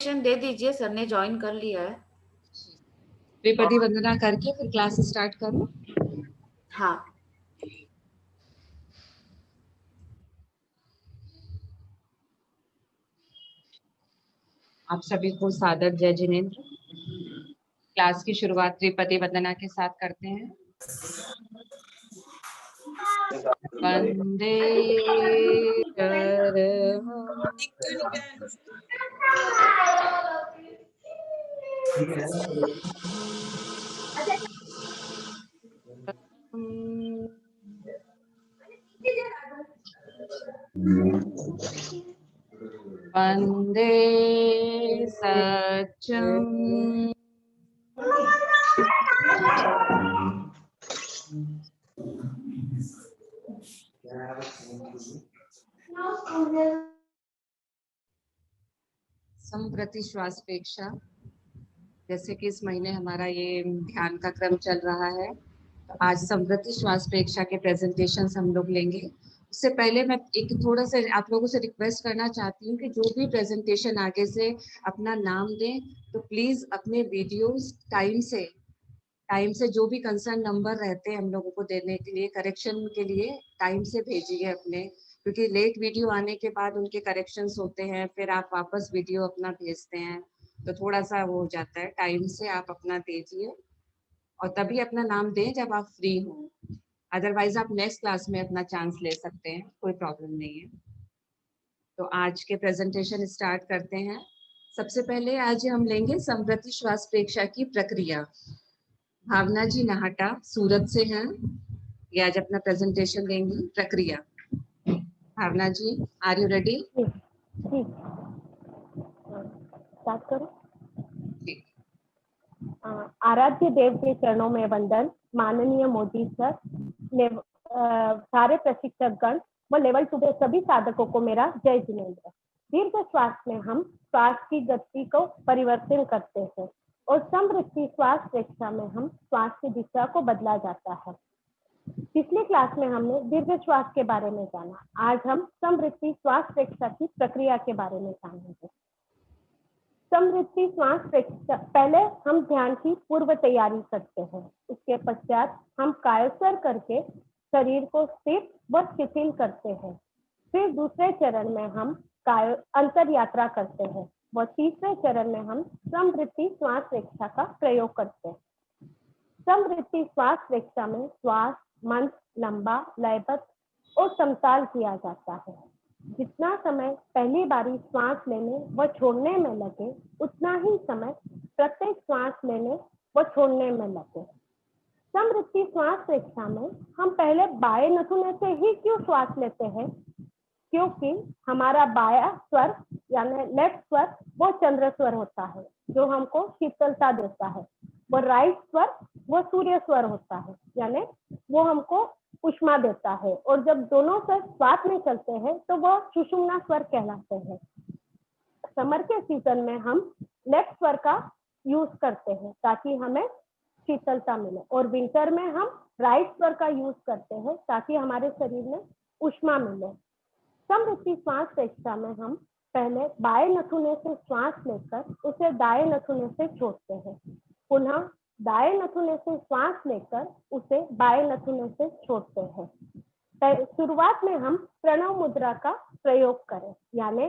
दे दीजिए, सर ने ज्वाइन कर लिया है। त्रिपदी वंदना करके फिर क्लास स्टार्ट करूं? हाँ। आप सभी को सादर जय जिनेन्द्र। क्लास की शुरुआत त्रिपदी वंदना के साथ करते हैं। वंदे वंदे सत्यम संप्रति श्वासपेक्षा। जैसे कि इस महीने हमारा ये ध्यान का क्रम चल रहा है, तो आज संप्रति श्वासपेक्षा के प्रेजेंटेशन हम लोग लेंगे। उससे पहले मैं एक थोड़ा सा आप लोगों से रिक्वेस्ट करना चाहती हूँ कि जो भी प्रेजेंटेशन आगे से अपना नाम दें, तो प्लीज अपने वीडियोस टाइम से जो भी कंसर्न नंबर रहते हैं हम लोगों को देने के लिए, करेक्शन के लिए टाइम से भेजिए अपने, क्योंकि लेट वीडियो आने के बाद उनके करेक्शंस होते हैं, फिर आप वापस वीडियो अपना भेजते हैं, तो थोड़ा सा वो हो जाता है। टाइम से आप अपना दीजिए और तभी अपना नाम दें जब आप फ्री हो, अदरवाइज आप नेक्स्ट क्लास में अपना चांस ले सकते हैं, कोई प्रॉब्लम नहीं है। तो आज के प्रेजेंटेशन स्टार्ट करते हैं। सबसे पहले आज हम लेंगे संप्रति श्वास प्रेक्षा की प्रक्रिया। भावना जी नाहटा सूरत से हैं, ये आज अपना प्रेजेंटेशन देंगी। प्रक्रिया। भावना जी, आर यू रेडी? ठीक, स्टार्ट करो। आराध्य देव के चरणों में वंदन। माननीय मोदी सर, सारे प्रशिक्षक गण व लेवल 2 के सभी साधकों को मेरा जय जिनेन्द्र। दीर्घ श्वास में हम श्वास की गति को परिवर्तन करते हैं और समवृत्ति श्वास प्रेक्षा में हम श्वास की दिशा को बदला जाता है। पिछली क्लास में हमने दीर्घ श्वास के बारे में जाना, आज हम समवृत्ति श्वास प्रेक्षा की प्रक्रिया के बारे में जानेंगे। समवृत्ति श्वास प्रेक्षा, पहले हम ध्यान की पूर्व तैयारी करते हैं, उसके पश्चात हम कायस्वर करके शरीर को स्थिर व शिथिल करते हैं। फिर दूसरे चरण में हम अंतर यात्रा करते हैं व तीसरे चरण में हम समवृत्ति श्वास प्रेक्षा का प्रयोग करते हैं। समवृत्ति श्वास प्रेक्षा में श्वास मंद, लंबा, लयबद्ध और समताल किया जाता है। जितना समय पहली बारी श्वास लेने व छोड़ने में लगे, उतना ही समय प्रत्येक श्वास लेने व छोड़ने में लगे। समवृत्ति श्वास प्रेक्षा में हम पहले बाएं नथुने से ही क्यों श्वास लेते हैं? क्योंकि हमारा बाया स्वर यानी लेफ्ट स्वर वो चंद्र स्वर होता है, जो हमको शीतलता देता है, और राइट स्वर वो सूर्य स्वर होता है, यानी वो हमको उष्मा देता है। और जब दोनों स्वर साथ में चलते हैं तो वो सुषुम्ना स्वर कहलाते हैं। समर के सीजन में हम लेफ्ट स्वर का यूज करते हैं ताकि हमें शीतलता मिले, और विंटर में हम राइट स्वर का यूज करते हैं ताकि हमारे शरीर में उष्मा मिले। समवृत्ति श्वास प्रेक्षा में हम पहले बाएं नथुने से श्वास लेकर उसे दाएं नथुने से छोड़ते हैं, पुनः दाएं नथुने से श्वास लेकर उसे बाएं नथुने से छोड़ते हैं। शुरुआत में हम प्रणव मुद्रा का प्रयोग करें, यानी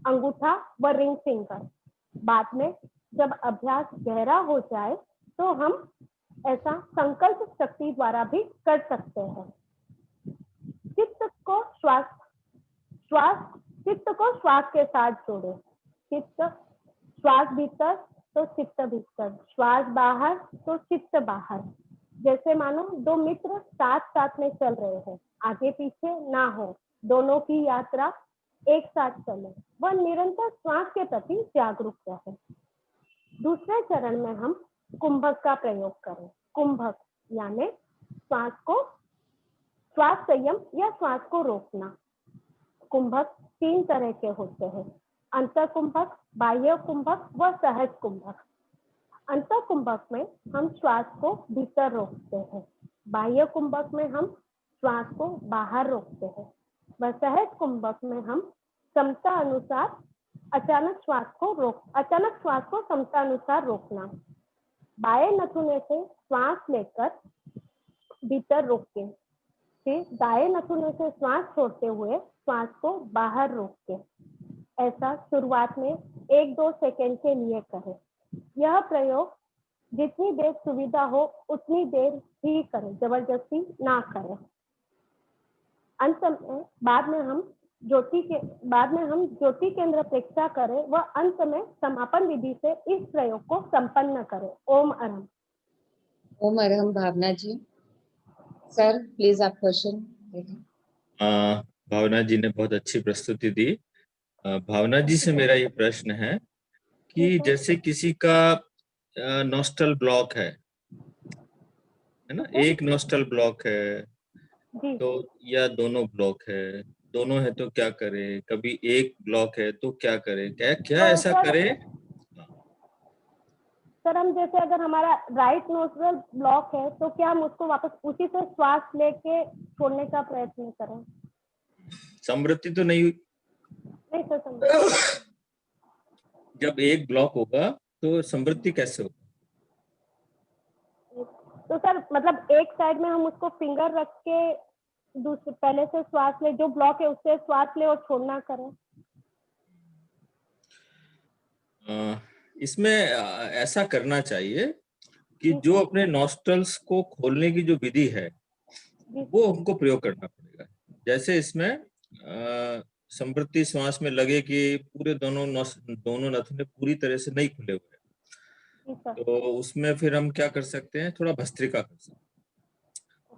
अंगूठा व रिंग फिंगर। बाद में जब अभ्यास गहरा हो जाए तो हम ऐसा संकल्प शक्ति द्वारा भी कर सकते हैं। चित्त को श्वास के साथ जोड़े। चित्त श्वास भीतर तो चित्त भीतर, श्वास बाहर तो चित्त बाहर। जैसे मानो दो मित्र साथ साथ में चल रहे हैं, आगे पीछे ना हो, दोनों की यात्रा एक साथ चले, वह निरंतर श्वास के प्रति जागरूक रहे। दूसरे चरण में हम कुंभक का प्रयोग करें। कुंभक यानी श्वास संयम या श्वास को रोकना। कुंभक 3 तरह के होते हैं, अंतर कुंभक, बाह्य कुंभक व सहज कुंभक। अंतर कुंभक में हम श्वास को भीतर रोकते हैं, बाह्य कुंभक में हम श्वास को बाहर रोकते हैं, व सहज कुंभक में हम क्षमता अनुसार अचानक श्वास को क्षमतानुसार रोकना। बाएं नथुने से श्वास लेकर भीतर रोकें, फिर दाएं नथुने से श्वास छोड़ते हुए श्वास को बाहर रोकें। ऐसा शुरुआत में 1-2 सेकंड के लिए करें। यह प्रयोग जितनी देर सुविधा हो उतनी देर ही करें, जबरदस्ती ना करें। अंत में बाद में हम ज्योति केंद्र प्रेक्षा करें व अंत में समापन विधि से इस प्रयोग को संपन्न करें। ओम अरहम। ओम अरहम। भावना जी, सर प्लीज आप क्वेश्चन। भावना जी ने बहुत अच्छी प्रस्तुति दी। भावना जी से मेरा ये प्रश्न है कि जैसे किसी का नोस्टल ब्लॉक है ना, एक नोस्टल ब्लॉक है तो या दोनों ब्लॉक है, दोनों है तो क्या करें, कभी एक ब्लॉक है तो क्या करें, क्या ऐसा करें? सर हम जैसे अगर हमारा राइट नोस्ट्रल ब्लॉक है तो क्या हम उसको वापस उसी से श्वास लेके छोड़ने का प्रयत्न करें? समृद्धि तो नहीं सर। जब एक ब्लॉक होगा तो समृद्धि कैसे होगा? तो सर मतलब एक साइड में हम उसको फिंगर रख के दूसरे पहले से श्वास ले, जो ब्लॉक है उससे श्वास ले और छोड़ना करें। इसमें ऐसा करना चाहिए कि जो अपने नॉस्ट्रल्स को खोलने की जो विधि है वो हमको प्रयोग करना पड़ेगा। जैसे इसमें समृद्धि श्वास में लगे कि पूरे दोनों नथुने पूरी तरह से नहीं खुले हुए, तो उसमें फिर हम क्या कर सकते हैं, थोड़ा भस्त्रिका कर सकते हैं।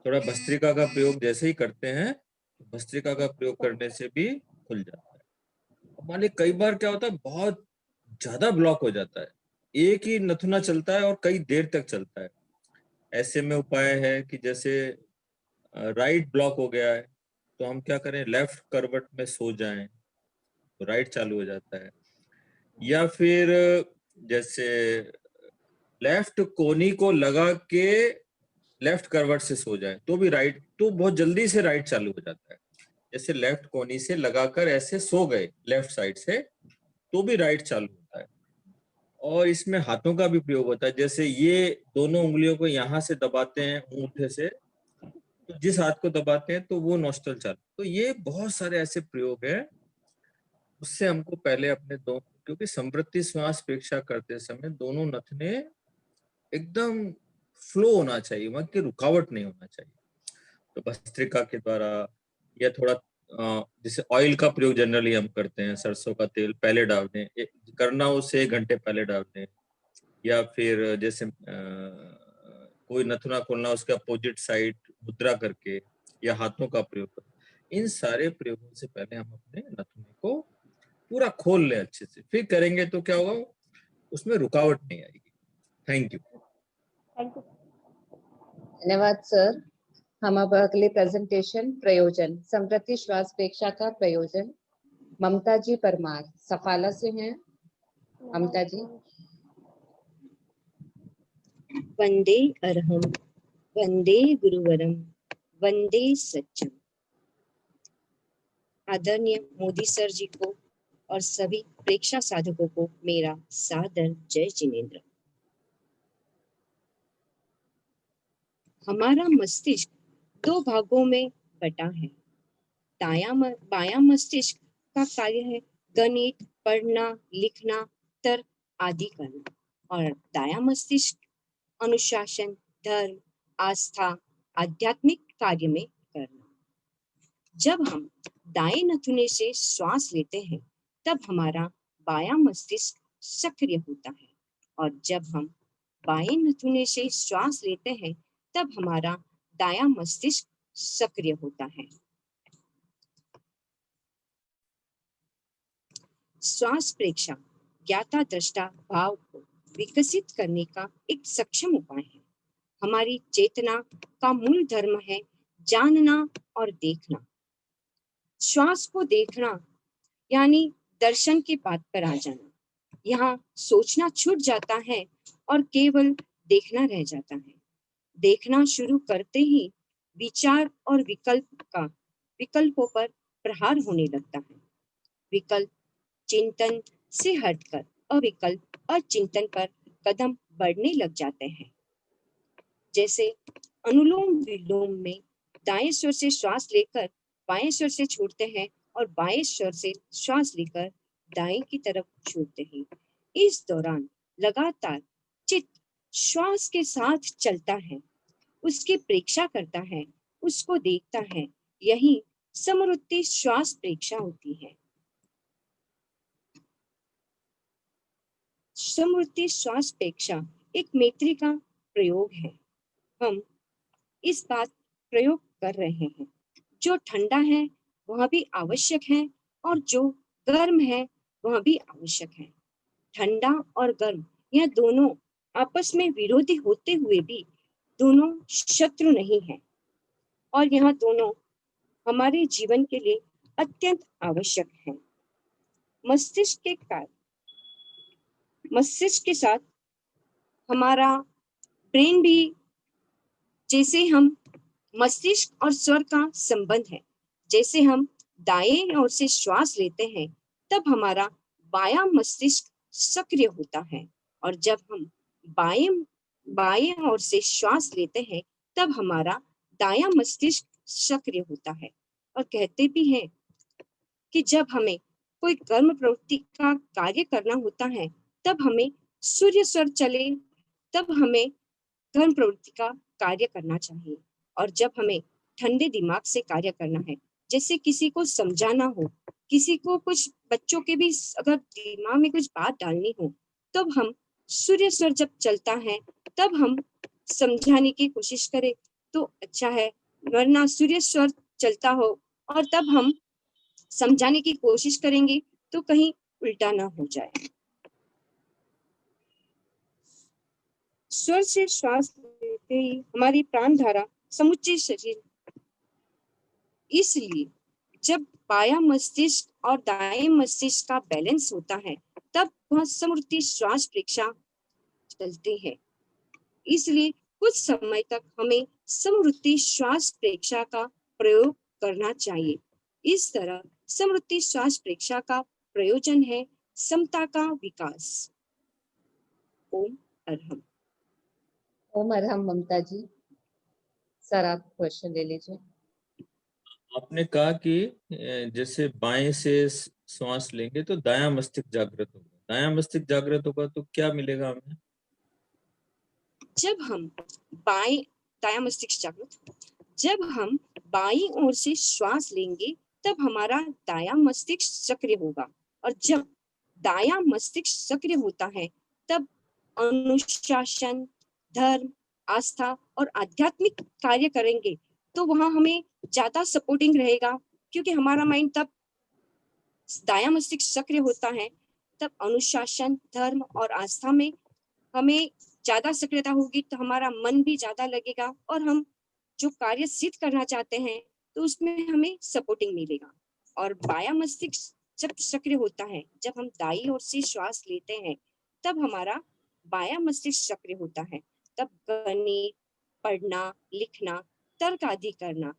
थोड़ा भस्त्रिका का प्रयोग जैसे ही करते हैं, भस्त्रिका का प्रयोग करने से भी खुल जाता है। मान लीजिए कई बार क्या होता है, बहुत ज्यादा ब्लॉक हो जाता है, एक ही नथुना चलता है और कई देर तक चलता है। ऐसे में उपाय है कि जैसे राइट ब्लॉक हो गया है तो हम क्या करें, लेफ्ट करवट में सो जाएं तो राइट चालू हो जाता है। या फिर जैसे लेफ्ट कोनी को लगा के लेफ्ट करवट से सो जाए तो भी राइट, तो बहुत जल्दी से राइट चालू हो जाता है। जैसे लेफ्ट कोनी से लगाकर ऐसे सो गए लेफ्ट साइड से तो भी राइट चालू होता है। और इसमें हाथों का भी प्रयोग होता है, जैसे ये दोनों उंगलियों को यहाँ से दबाते हैं अंगूठे से, तो जिस हाथ को दबाते हैं तो वो नॉस्ट्रल चालू। तो ये बहुत सारे ऐसे प्रयोग हैं, उससे हमको पहले अपने क्योंकि समृद्धि श्वास प्रेक्षा करते समय दोनों नथने एकदम फ्लो होना चाहिए, वहां की रुकावट नहीं होना चाहिए। तो भस्त्रिका के द्वारा या थोड़ा जैसे ऑयल का प्रयोग जनरली हम करते हैं, सरसों का तेल पहले डाल दें, करना उससे 1 घंटे पहले डाल दें। या फिर जैसे कोई नथुना खोलना, उसके अपोजिट साइड मुद्रा करके या हाथों का प्रयोग कर, इन सारे प्रयोगों से पहले हम अपने नथुने को पूरा खोल लें अच्छे से, फिर करेंगे तो क्या होगा, उसमें रुकावट नहीं आएगी। Thank you. धन्यवाद सर। हम अब अगले प्रेजेंटेशन प्रयोजन समृद्धि श्वास प्रेक्षा का प्रयोजन ममता जी परमार सफाला से हैं। ममता जी। वंदे अरहम, वंदे गुरुवरम, वंदे सच्चम। आदरणीय मोदी सर जी को और सभी प्रेक्षा साधकों को मेरा सादर जय जिनेंद्र। हमारा मस्तिष्क 2 भागों में बटा है। बायां मस्तिष्क का कार्य है गणित, पढ़ना, लिखना, तर्क आदि करना, और दायां मस्तिष्क अनुशासन, धर्म, आस्था, आध्यात्मिक कार्य में करना। जब हम दाएं नथुने से श्वास लेते हैं तब हमारा बायां मस्तिष्क सक्रिय होता है, और जब हम बाएं नथुने से श्वास लेते हैं तब हमारा दायां मस्तिष्क सक्रिय होता है। श्वास प्रेक्षा ज्ञाता दृष्टा भाव को विकसित करने का एक सक्षम उपाय है। हमारी चेतना का मूल धर्म है जानना और देखना। श्वास को देखना यानी दर्शन की बात पर आ जाना। यहाँ सोचना छूट जाता है और केवल देखना रह जाता है। देखना शुरू करते ही विचार और विकल्पों पर प्रहार होने लगता है। विकल्प, चिंतन, से हटकर अविकल्प और चिंतन पर कदम बढ़ने लग जाते हैं। जैसे अनुलोम विलोम में दाएं स्वर से श्वास लेकर बाएं स्वर से छोड़ते हैं और बाएं स्वर से श्वास लेकर दाएं की तरफ छोड़ते हैं। इस दौरान लगातार चित्त श्वास के साथ चलता है, उसकी प्रेक्षा करता है, उसको देखता है। यही समवृत्ति श्वास प्रेक्षा होती है। समवृत्ति श्वास प्रेक्षा एक मैत्री का प्रयोग है। हम इस बात प्रयोग कर रहे हैं, जो ठंडा है वह भी आवश्यक है और जो गर्म है वह भी आवश्यक है। ठंडा और गर्म यह दोनों आपस में विरोधी होते हुए भी दोनों शत्रु नहीं है और यह दोनों हमारे जीवन के लिए अत्यंत आवश्यक है। मस्तिष्क के साथ हमारा ब्रेन भी, जैसे हम मस्तिष्क और स्वर का संबंध है। जैसे हम दाएं ओर से श्वास लेते हैं तब हमारा बायां मस्तिष्क सक्रिय होता है और जब हम बाएं ओर से श्वास लेते हैं तब हमारा दायां मस्तिष्क सक्रिय होता है। और कहते भी हैं कि जब हमें कोई कर्म प्रवृत्ति का कार्य करना होता है तब हमें सूर्य स्वर चले तब हमें कर्म प्रवृत्ति का कार्य करना चाहिए। और जब हमें ठंडे दिमाग से कार्य करना है, जैसे किसी को समझाना हो, किसी को कुछ बच्चों के भी अगर दिमाग में कुछ बात डालनी हो, तब हम सूर्य स्वर जब चलता है तब हम समझाने की कोशिश करें तो अच्छा है, वरना सूर्य स्वर चलता हो और तब हम समझाने की कोशिश करेंगे तो कहीं उल्टा ना हो जाए। स्वर से श्वास लेते ही हमारी प्राण धारा समुच्चय शरीर, इसलिए जब बायां मस्तिष्क और दाएं मस्तिष्क का बैलेंस होता है तब वह समवृत्ति श्वास प्रेक्षा चलती है। इसलिए कुछ समय तक हमें समवृत्ति श्वास प्रेक्षा का प्रयोग करना चाहिए। इस तरह समवृत्ति श्वास प्रेक्षा का प्रयोजन है समता का विकास। ओम अरहम। ओम अरहम। ममता जी, सर आप क्वेश्चन ले लीजिए। आपने कहा कि जैसे बाएं से श्वास लेंगे तो दायां मस्तिष्क जागृत होगा, दायां मस्तिष्क जागृत होगा तो क्या मिलेगा हमें? जब हम दायां मस्तिष्क जागृत, जब हम बाईं ओर से श्वास लेंगे तब हमारा दायां मस्तिष्क सक्रिय होगा और जब दायां मस्तिष्क सक्रिय होता है तब अनुशासन, धर्म, आस्था और आध्यात्मिक कार्य करेंगे तो वहां हमें ज्यादा सपोर्टिंग रहेगा, क्योंकि हमारा माइंड तब दायां मस्तिष्क सक्रिय होता है। तब अनुशासन, धर्म और आस्था में हमें ज्यादा सक्रियता होगी तो हमारा मन भी ज्यादा लगेगा और हम जो कार्य सिद्ध करना चाहते हैं तो उसमें हमें सपोर्टिंग मिलेगा। और बायां मस्तिष्क जब सक्रिय होता है, जब हम दाईं ओर से श्वास लेते हैं तब हमारा बायां मस्तिष्क सक्रिय होता है। तब गणित, पढ़ना, लिखना, तर्क आदि करना,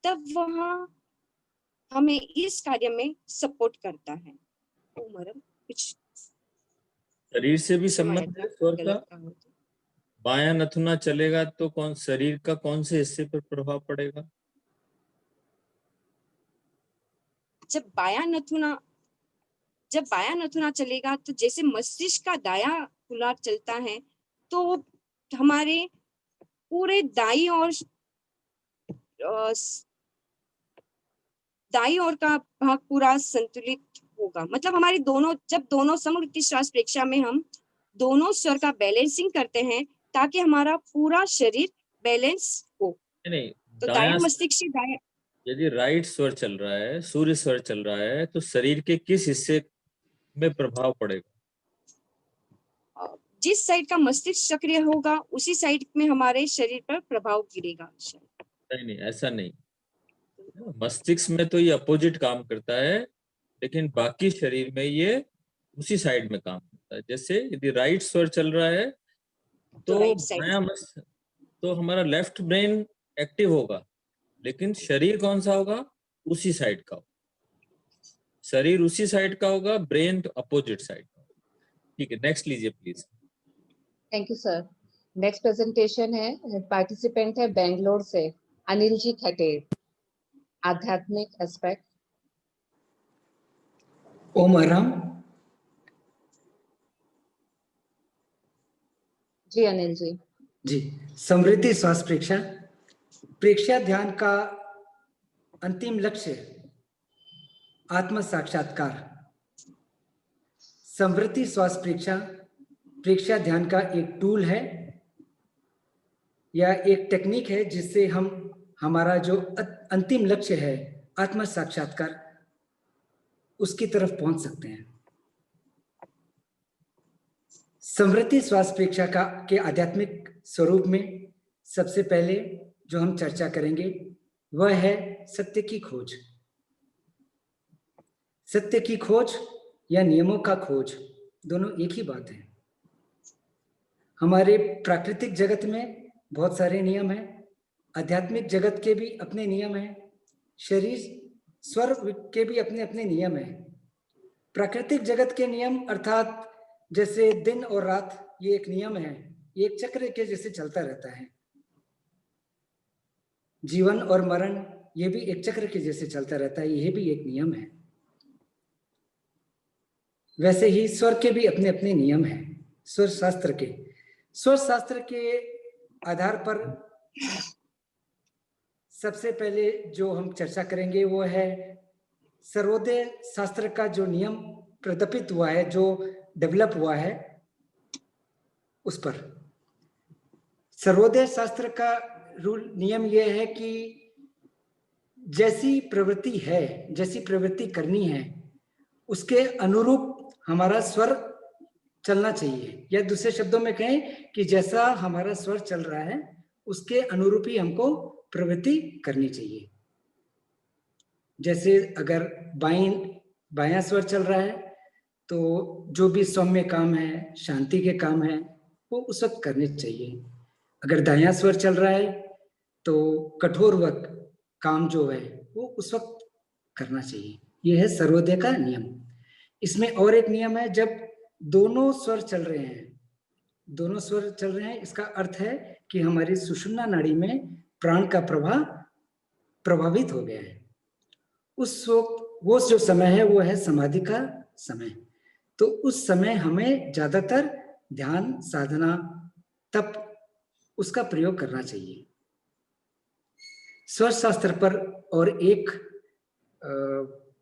तब वहां हमें इस कार्य में सपोर्ट करता है। कुछ शरीर से भी संबंध है स्वर का? बायां नथुना चलेगा तो शरीर का कौन से हिस्से पर प्रभाव पड़ेगा? जब बायां नथुना चलेगा तो जैसे मस्तिष्क का दायां खुला चलता है तो हमारे पूरे दाईं ओर का भाग पूरा संतुलित होगा। मतलब हमारी दोनों समवृत्ति श्वास प्रेक्षा में हम दोनों स्वर का बैलेंसिंग करते हैं ताकि हमारा पूरा शरीर बैलेंस हो। नहीं, तो दायां मस्तिष्क से दायां, यदि राइट स्वर चल रहा है, सूर्य स्वर चल रहा है तो शरीर के किस हिस्से में प्रभाव पड़ेगा? जिस साइड का मस्तिष्क सक्रिय होगा उसी साइड में हमारे शरीर पर प्रभाव गिरेगा। नहीं, ऐसा नहीं। मस्तिष्क में तो ये अपोजिट काम करता है, लेकिन बाकी शरीर में ये उसी साइड में काम करता है। जैसे यदि राइट स्वर चल रहा है तो तो हमारा लेफ्ट ब्रेन एक्टिव होगा, लेकिन शरीर कौन सा होगा? उसी साइड का। शरीर उसी साइड का होगा, ब्रेन अपोजिट साइड का होगा। ठीक है, नेक्स्ट लीजिए please. Thank you sir. Next presentation है, पार्टिसिपेंट है बेंगलोर से अनिल जी खटेर, आध्यात्मिक एस्पेक्ट। ओम आराम। जी अनिल जी। जी, समृद्धि श्वास प्रेक्षा। प्रेक्षा ध्यान का अंतिम लक्ष्य आत्म साक्षात्कार। समृद्धि श्वास प्रेक्षा ध्यान का एक टूल है या एक टेक्निक है जिससे हम हमारा जो अंतिम लक्ष्य है आत्म साक्षात्कार उसकी तरफ पहुंच सकते हैं। समृद्धि श्वास प्रेक्षा के आध्यात्मिक स्वरूप में सबसे पहले जो हम चर्चा करेंगे वह है सत्य की खोज। सत्य की खोज या नियमों का खोज, दोनों एक ही बात है। हमारे प्राकृतिक जगत में बहुत सारे नियम हैं, आध्यात्मिक जगत के भी अपने नियम हैं, शरीर स्वर के भी अपने अपने नियम हैं। प्राकृतिक जगत के नियम अर्थात जैसे दिन और रात, ये एक नियम है, एक चक्र के जैसे चलता रहता है। जीवन और मरण, ये भी एक चक्र के जैसे चलता रहता है, ये भी एक नियम है। वैसे ही स्वर के भी अपने अपने नियम हैं। स्वर शास्त्र के आधार पर सबसे पहले जो हम चर्चा करेंगे वो है सर्वोदय शास्त्र का जो नियम प्रदर्शित हुआ है, जो डेवलप हुआ है उस पर। सर्वोदय शास्त्र का रूल नियम यह है कि जैसी प्रवृत्ति है, जैसी प्रवृत्ति करनी है, उसके अनुरूप हमारा स्वर चलना चाहिए, या दूसरे शब्दों में कहें कि जैसा हमारा स्वर चल रहा है उसके अनुरूप ही हमको प्रवृत्ति करनी चाहिए। जैसे अगर बायां स्वर चल रहा है तो जो भी सौम्य काम है, शांति के काम है, वो उस वक्त करने चाहिए। अगर दायां स्वर चल रहा है तो कठोर वक्त काम जो है वो उस वक्त करना चाहिए। ये है सर्वोदय का नियम। इसमें और एक नियम है, जब दोनों स्वर चल रहे हैं, इसका अर्थ है कि हमारी सुषुम्ना नाड़ी में प्राण का प्रवाह प्रभावित हो गया है। उस वक्त वो जो समय है वो है समाधि का समय। तो उस समय हमें ज्यादातर ध्यान साधना तप उसका प्रयोग करना चाहिए। स्वर शास्त्र पर और एक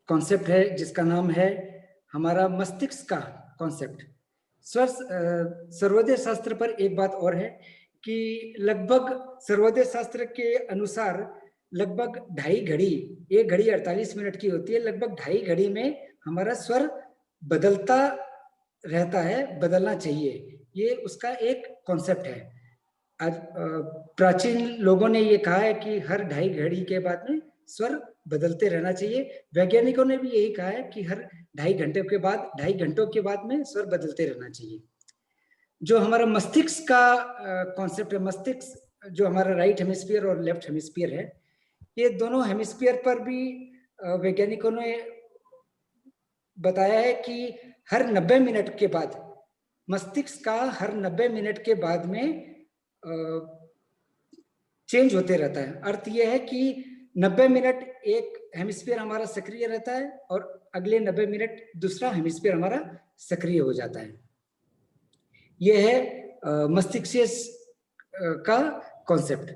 कॉन्सेप्ट है जिसका नाम है हमारा मस्तिष्क का कॉन्सेप्ट। सर्वोदय शास्त्र पर एक बात और है कि लगभग सर्वोदय शास्त्र के अनुसार लगभग 2.5 घड़ी, 1 घड़ी 48 मिनट की होती है, लगभग 2.5 घड़ी में हमारा स्वर बदलता रहता है, बदलना चाहिए। ये उसका एक कॉन्सेप्ट है। आज प्राचीन लोगों ने ये कहा है कि हर 2.5 घड़ी के बाद में स्वर बदलते रहना चाहिए। वैज्ञानिकों ने भी यही कहा है कि हर 2.5 घंटों के बाद में स्वर बदलते रहना चाहिए। जो हमारा मस्तिष्क का कॉन्सेप्ट है, मस्तिष्क जो हमारा राइट हेमिस्फीयर और लेफ्ट हेमिस्फीयर है, ये दोनों हेमिस्फीयर पर भी वैज्ञानिकों ने बताया है कि हर 90 मिनट के बाद, मस्तिष्क का हर 90 मिनट के बाद में चेंज होते रहता है। अर्थ यह है कि 90 मिनट एक हेमिस्फीयर हमारा सक्रिय रहता है और अगले 90 मिनट दूसरा हेमिस्फीयर हमारा सक्रिय हो जाता है। यह है मस्तिष्क का कॉन्सेप्ट।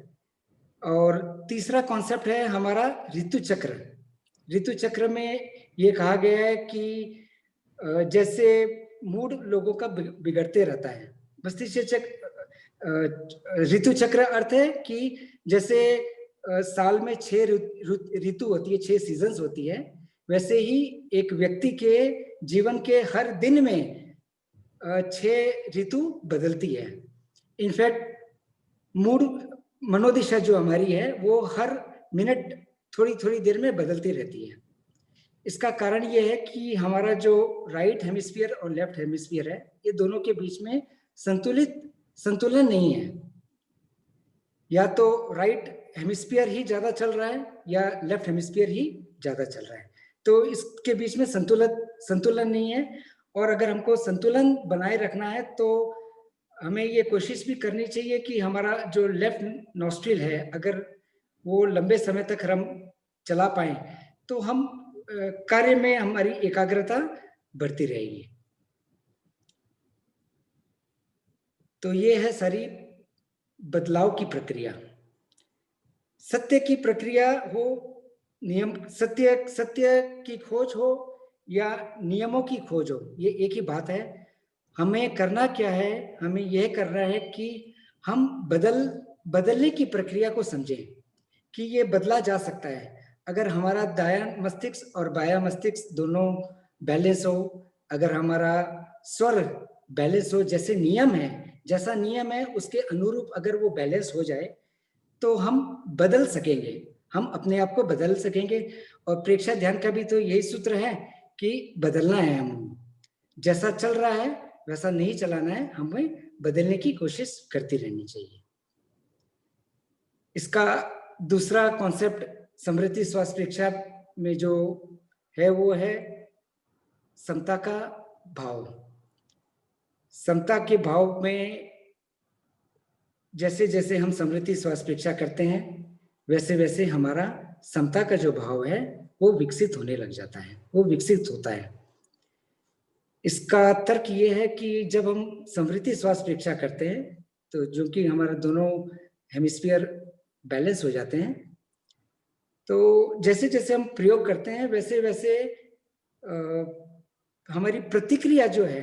और तीसरा कॉन्सेप्ट है हमारा ऋतु चक्र। ऋतु चक्र में ये कहा गया है कि जैसे मूड लोगों का बिगड़ते रहता है। मस्तिष्क चक्र, ऋतु चक्र अर्थ है कि जैसे साल में 6 ऋतु होती है, 6 सीजन्स होती है, वैसे ही एक व्यक्ति के जीवन के हर दिन में 6 ऋतु बदलती है। इनफैक्ट मूड, मनोदिशा जो हमारी है वो हर मिनट थोड़ी थोड़ी देर में बदलती रहती है। इसका कारण ये है कि हमारा जो राइट हेमिस्फीयर और लेफ्ट हेमिस्फीयर है, ये दोनों के बीच में संतुलन नहीं है। या तो राइट हेमिस्फीयर ही ज्यादा चल रहा है या लेफ्ट हेमिस्फीयर ही ज्यादा चल रहा है। तो इसके बीच में संतुलन नहीं है। और अगर हमको संतुलन बनाए रखना है तो हमें ये कोशिश भी करनी चाहिए कि हमारा जो लेफ्ट नॉस्ट्रिल है, अगर वो लंबे समय तक हम चला पाए तो हम कार्य में हमारी एकाग्रता बढ़ती रहेगी। तो ये है सारी बदलाव की प्रक्रिया। सत्य की प्रक्रिया हो, नियम, सत्य की खोज हो या नियमों की खोज हो, ये एक ही बात है। हमें करना क्या है, हमें यह करना है कि हम बदलने की प्रक्रिया को समझें कि ये बदला जा सकता है। अगर हमारा दायां मस्तिष्क और बायां मस्तिष्क दोनों बैलेंस हो, अगर हमारा स्वर बैलेंस हो, जैसा नियम है उसके अनुरूप अगर वो बैलेंस हो जाए तो हम बदल सकेंगे, हम अपने आप को बदल सकेंगे। और प्रेक्षा ध्यान का भी तो यही सूत्र है कि बदलना है, हम जैसा चल रहा है वैसा नहीं चलाना है, हमें बदलने की कोशिश करती रहनी चाहिए। इसका दूसरा कॉन्सेप्ट समृद्धि श्वास प्रेक्षा में जो है वो है समता का भाव। समता के भाव में जैसे जैसे हम समृद्धि श्वास प्रेक्षा करते हैं वैसे वैसे हमारा समता का जो भाव है वो विकसित होने लग जाता है, वो विकसित होता है। इसका तर्क ये है कि जब हम समृद्धि श्वास प्रेक्षा करते हैं तो जो कि हमारा दोनों हेमिस्फीयर बैलेंस हो जाते हैं, तो जैसे जैसे हम प्रयोग करते हैं वैसे वैसे हमारी प्रतिक्रिया जो है,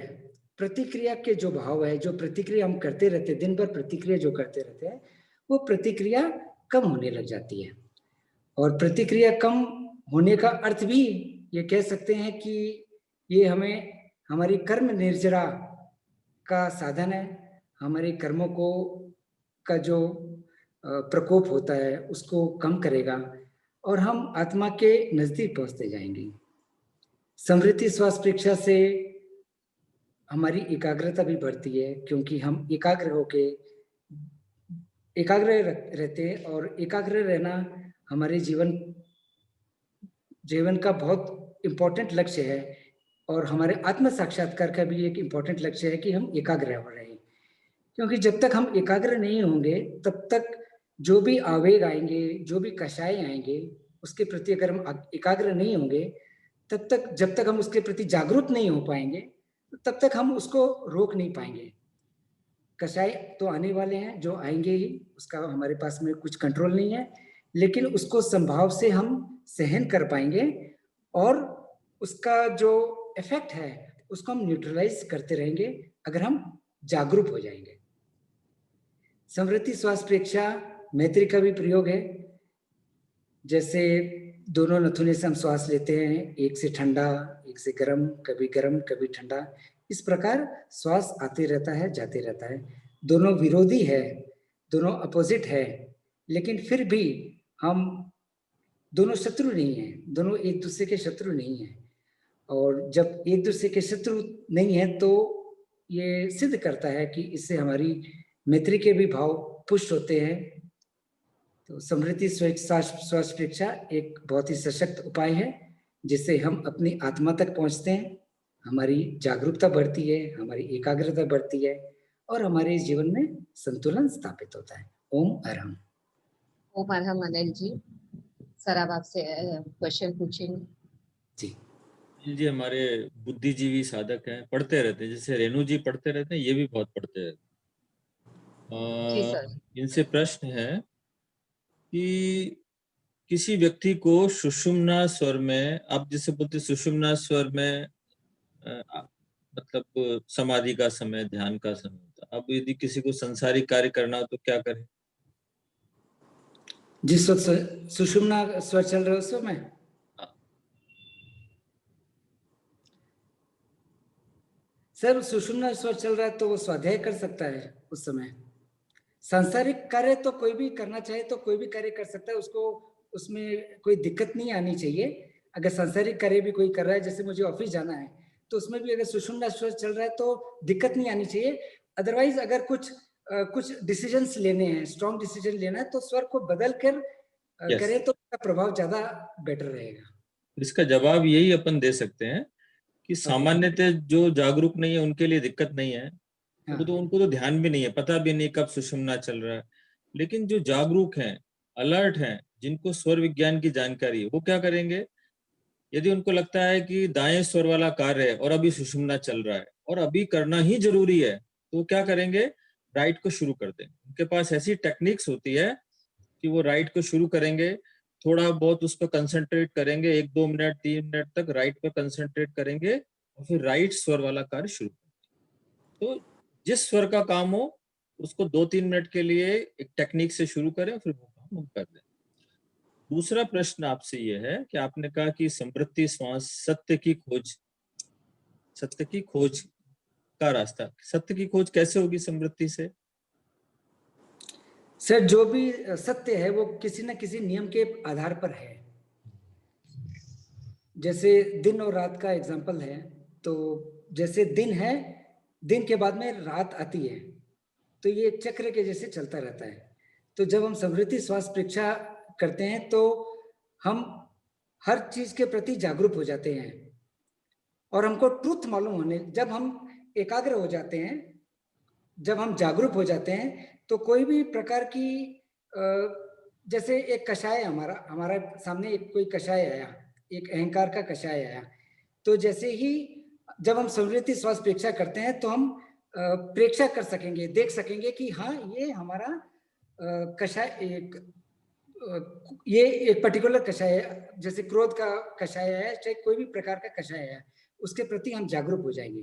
प्रतिक्रिया के जो भाव है, जो प्रतिक्रिया हम करते रहते हैं, दिन भर प्रतिक्रिया जो करते रहते हैं, वो प्रतिक्रिया कम होने लग जाती है। और प्रतिक्रिया कम होने का अर्थ भी ये कह सकते हैं कि ये हमें हमारी कर्म निर्जरा का साधन है। हमारे कर्मों को का जो प्रकोप होता है उसको कम करेगा और हम आत्मा के नजदीक पहुंचते जाएंगे। समृद्धि श्वास प्रेक्षा से हमारी एकाग्रता भी बढ़ती है, क्योंकि हम एकाग्र रहते हैं और एकाग्र रहना हमारे जीवन का बहुत इम्पोर्टेंट लक्ष्य है। और हमारे आत्म साक्षात्कार का भी एक इम्पोर्टेंट लक्ष्य है कि हम एकाग्र हो रहे हैं, क्योंकि जब तक हम एकाग्र नहीं होंगे तब तक जो भी आवेग आएंगे, जो भी कषाय आएंगे, उसके प्रति अगर हम एकाग्र नहीं होंगे तब तक, जब तक हम उसके प्रति जागरूक नहीं हो पाएंगे तब तक हम उसको रोक नहीं पाएंगे। कषाय तो आने वाले हैं, जो आएंगे ही, उसका हमारे पास में कुछ कंट्रोल नहीं है, लेकिन उसको संभाव से हम सहन कर पाएंगे और उसका जो इफेक्ट है उसको हम न्यूट्रलाइज करते रहेंगे अगर हम जागरूक हो जाएंगे। समृद्धि श्वास प्रेक्षा मैत्री का भी प्रयोग है। जैसे दोनों नथुने से हम श्वास लेते हैं, एक से ठंडा एक से गर्म कभी ठंडा, इस प्रकार श्वास आते रहता है जाते रहता है। दोनों विरोधी है, दोनों अपोजिट है, लेकिन फिर भी हम दोनों शत्रु नहीं है, दोनों एक दूसरे के शत्रु नहीं है। और जब एक दूसरे के शत्रु नहीं है तो ये सिद्ध करता है कि इससे हमारी मैत्री के भी भाव पुष्ट होते हैं। तो समृद्धि श्वास प्रेक्षा एक बहुत ही सशक्त उपाय है जिससे हम अपनी आत्मा तक पहुंचते हैं, हमारी जागरूकता बढ़ती है, हमारी एकाग्रता बढ़ती है और हमारे जीवन में संतुलन स्थापित होता है। ओम अरहम। ओम अरहम। अनिल जी, सर अब आपसे क्वेश्चन पूछेंगे। जी हमारे बुद्धिजीवी साधक हैं, पढ़ते रहते हैं, जैसे रेणु जी पढ़ते रहते हैं, ये भी बहुत पढ़ते रहते जी हैं। सर। इनसे प्रश्न है कि किसी व्यक्ति को सुषुम्ना स्वर में, आप जैसे बोलते सुषुम्ना स्वर में मतलब समाधि का समय, ध्यान का समय होता है। अब यदि किसी को संसारिक कार्य करना हो तो क्या करें? जिस वक्त सुषुम्ना स्वर चल रहा है उस समय सर, सुषुम्ना स्वर चल रहा है तो वो स्वाध्याय कर सकता है उस समय। सांसारिक कार्य तो कोई भी करना चाहे तो कोई भी कार्य कर सकता है, उसको उसमें कोई दिक्कत नहीं आनी चाहिए। अगर सांसारिक कार्य भी कोई कर रहा है, जैसे मुझे ऑफिस जाना है, तो उसमें भी अगर सुषुम्ना स्वर चल रहा है तो दिक्कत नहीं आनी चाहिए। अदरवाइज अगर कुछ डिसीजंस लेने हैं, स्ट्रॉन्ग डिसीजन लेना है, तो स्वर को बदल कर करें तो उसका प्रभाव ज्यादा बेटर रहेगा। इसका जवाब यही अपन दे सकते हैं कि सामान्यतः जो जागरूक नहीं है उनके लिए दिक्कत नहीं है, हाँ, उनको तो ध्यान भी नहीं है, पता भी नहीं कब सुषुम्ना चल रहा है। लेकिन जो जागरूक हैं, अलर्ट हैं, जिनको स्वर विज्ञान की जानकारी है, वो क्या करेंगे, यदि उनको लगता है कि दाएं स्वर वाला कार्य है और अभी सुषुम्ना चल रहा है और अभी करना ही जरूरी है, तो क्या करेंगे, राइट को शुरू कर देंगे। उनके पास ऐसी टेक्निक्स होती है कि वो राइट को शुरू करेंगे, थोड़ा बहुत उस पर कंसंट्रेट करेंगे, 1-2 मिनट 3 मिनट तक राइट पर कंसंट्रेट करेंगे और फिर राइट स्वर वाला कार्य शुरू करेंगे। तो जिस स्वर का काम हो उसको 2-3 मिनट के लिए एक टेक्निक से शुरू करें, फिर वो काम हम कर दें। दूसरा प्रश्न आपसे ये है कि आपने कहा कि समृद्धि श्वास सत्य की खोज का रास्ता, सत्य की खोज कैसे होगी समृद्धि से? सर जो भी सत्य है वो किसी न किसी नियम के आधार पर है। जैसे दिन और रात का एग्जांपल है, तो जैसे दिन है, दिन के बाद में रात आती है, तो ये एक चक्र के जैसे चलता रहता है। तो जब हम समृद्धि श्वास परीक्षा करते हैं तो हम हर चीज के प्रति जागरूक हो जाते हैं और हमको ट्रुथ मालूम होने, जब हम एकाग्र हो जाते हैं, जब हम जागरूक हो जाते हैं, तो कोई भी प्रकार की जैसे एक कषाय हमारा सामने एक कोई कषाय आया, एक अहंकार का कषाय आया, तो जैसे ही जब हम समृद्धि श्वास प्रेक्षा करते हैं तो हम प्रेक्षा कर सकेंगे, देख सकेंगे कि हाँ ये हमारा कषाय ये एक पर्टिकुलर कषाय है, जैसे क्रोध का कषाय है, चाहे कोई भी प्रकार का कषाय है, उसके प्रति हम जागरूक हो जाएंगे।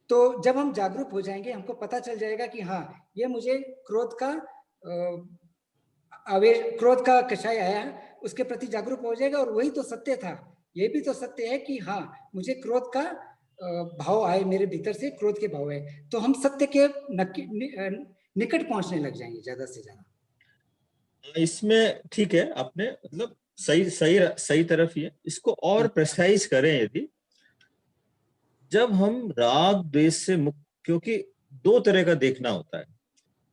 तो जब हम जागरूक हो जाएंगे हमको पता चल जाएगा कि हाँ ये मुझे क्रोध का आवेश, क्रोध का कषाय आया, उसके प्रति जागरूक हो जाएगा और वही तो सत्य था। ये भी तो सत्य है कि हाँ मुझे क्रोध का भाव आए, मेरे भीतर से क्रोध के भाव आए, तो हम सत्य के निकट पहुंचने लग जाएंगे ज्यादा से ज्यादा। इसमें ठीक है, आपने मतलब सही तरफ ही है। इसको और प्रेसाइज करें, यदि जब हम राग द्वेष से मुक्त, क्योंकि दो तरह का देखना होता है,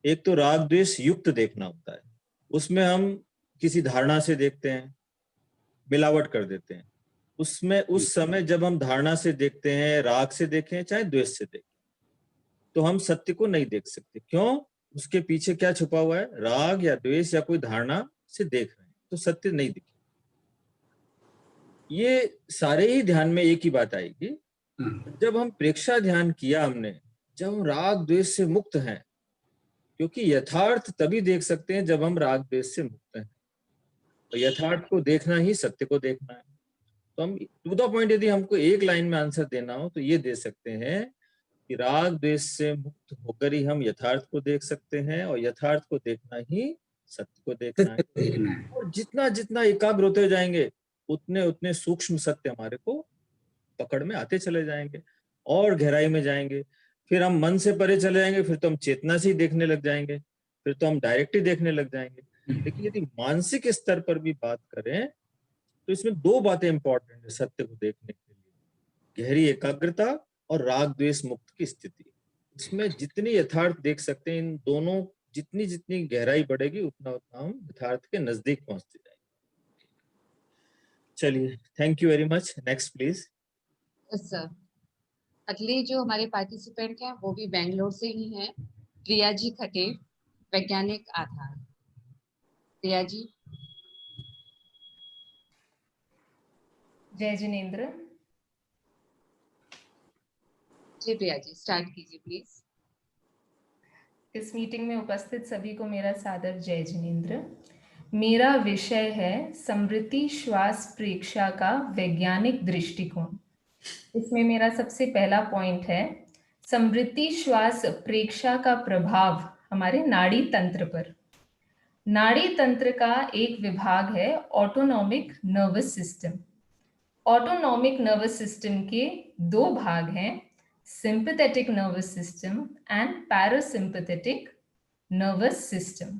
एक तो राग द्वेष युक्त देखना होता है, उसमें हम किसी धारणा से देखते हैं, मिलावट कर देते हैं। उसमें उस समय जब हम धारणा से देखते हैं, राग से देखें चाहे द्वेष से देखें, तो हम सत्य को नहीं देख सकते। क्यों? उसके पीछे क्या छुपा हुआ है, राग या द्वेष या कोई धारणा से देख रहे हैं, तो सत्य नहीं दिखे। ये सारे ही ध्यान में एक ही बात आएगी, जब हम प्रेक्षा ध्यान किया हमने, जब हम राग द्वेष से मुक्त हैं, क्योंकि यथार्थ तभी देख सकते हैं जब हम राग द्वेष से मुक्त हैं, तो यथार्थ को देखना ही सत्य को देखना है। तो हम टू द पॉइंट यदि हमको एक लाइन में आंसर देना हो तो ये दे सकते हैं कि राग द्वेष से मुक्त होकर ही हम यथार्थ को देख सकते हैं, और यथार्थ को देखना ही सत्य को देखना है। और जितना जितना एकाग्र होते जाएंगे उतने उतने सूक्ष्म सत्य हमारे को पकड़ में आते चले जाएंगे और गहराई में जाएंगे। फिर हम मन से परे चले जाएंगे, फिर तो हम चेतना से ही देखने लग जाएंगे, फिर तो हम डायरेक्ट ही देखने लग जाएंगे। लेकिन यदि मानसिक स्तर पर भी बात करें तो इसमें दो बातें इंपॉर्टेंट है सत्य को देखने के लिए, गहरी एकाग्रता और राग द्वेष मुक्त की स्थिति। इसमें जितनी यथार्थ देख सकते हैं, इन दोनों जितनी जितनी गहराई बढ़ेगी उतना उतना हम यथार्थ के नजदीक पहुंचते जाएंगे। चलिए, thank you very much. Next please. Sir, अगले जो हमारे पार्टिसिपेंट हैं वो भी बेंगलोर से ही हैं, प्रिया जी खटे, वैज्ञानिक आधार। प्रिया जी। जय जिनेंद्र। जी प्रिया जी, स्टार्ट कीजिए प्लीज। इस मीटिंग में उपस्थित सभी को मेरा सादर जय जिनेंद्र। मेरा विषय है समृद्धि श्वास प्रेक्षा का वैज्ञानिक दृष्टिकोण। इसमें मेरा सबसे पहला पॉइंट है समृद्धि श्वास प्रेक्षा का प्रभाव हमारे नाड़ी तंत्र पर। नाड़ी तंत्र का एक विभाग है autonomic nervous system. Autonomic nervous system के दो भाग हैं, sympathetic nervous system and parasympathetic nervous system.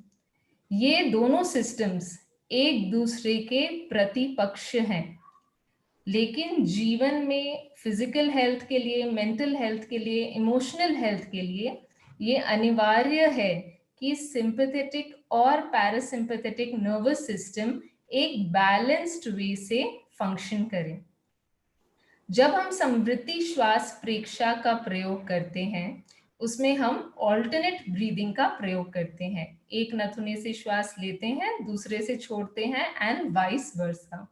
ये दोनों सिस्टम्स एक दूसरे के प्रतिपक्ष हैं, लेकिन जीवन में फिजिकल हेल्थ के लिए, मेंटल हेल्थ के लिए, इमोशनल हेल्थ के लिए ये अनिवार्य है कि सिंपैथेटिक और पैरासिम्पैथेटिक नर्वस सिस्टम एक बैलेंस्ड वे से फंक्शन करें। जब हम समवृत्ति श्वास प्रेक्षा का प्रयोग करते हैं उसमें हम ऑल्टरनेट ब्रीदिंग का प्रयोग करते हैं। एक नथुने से श्वास लेते हैं, दूसरे से छोड़ते हैं एंड वाइस वर्सा।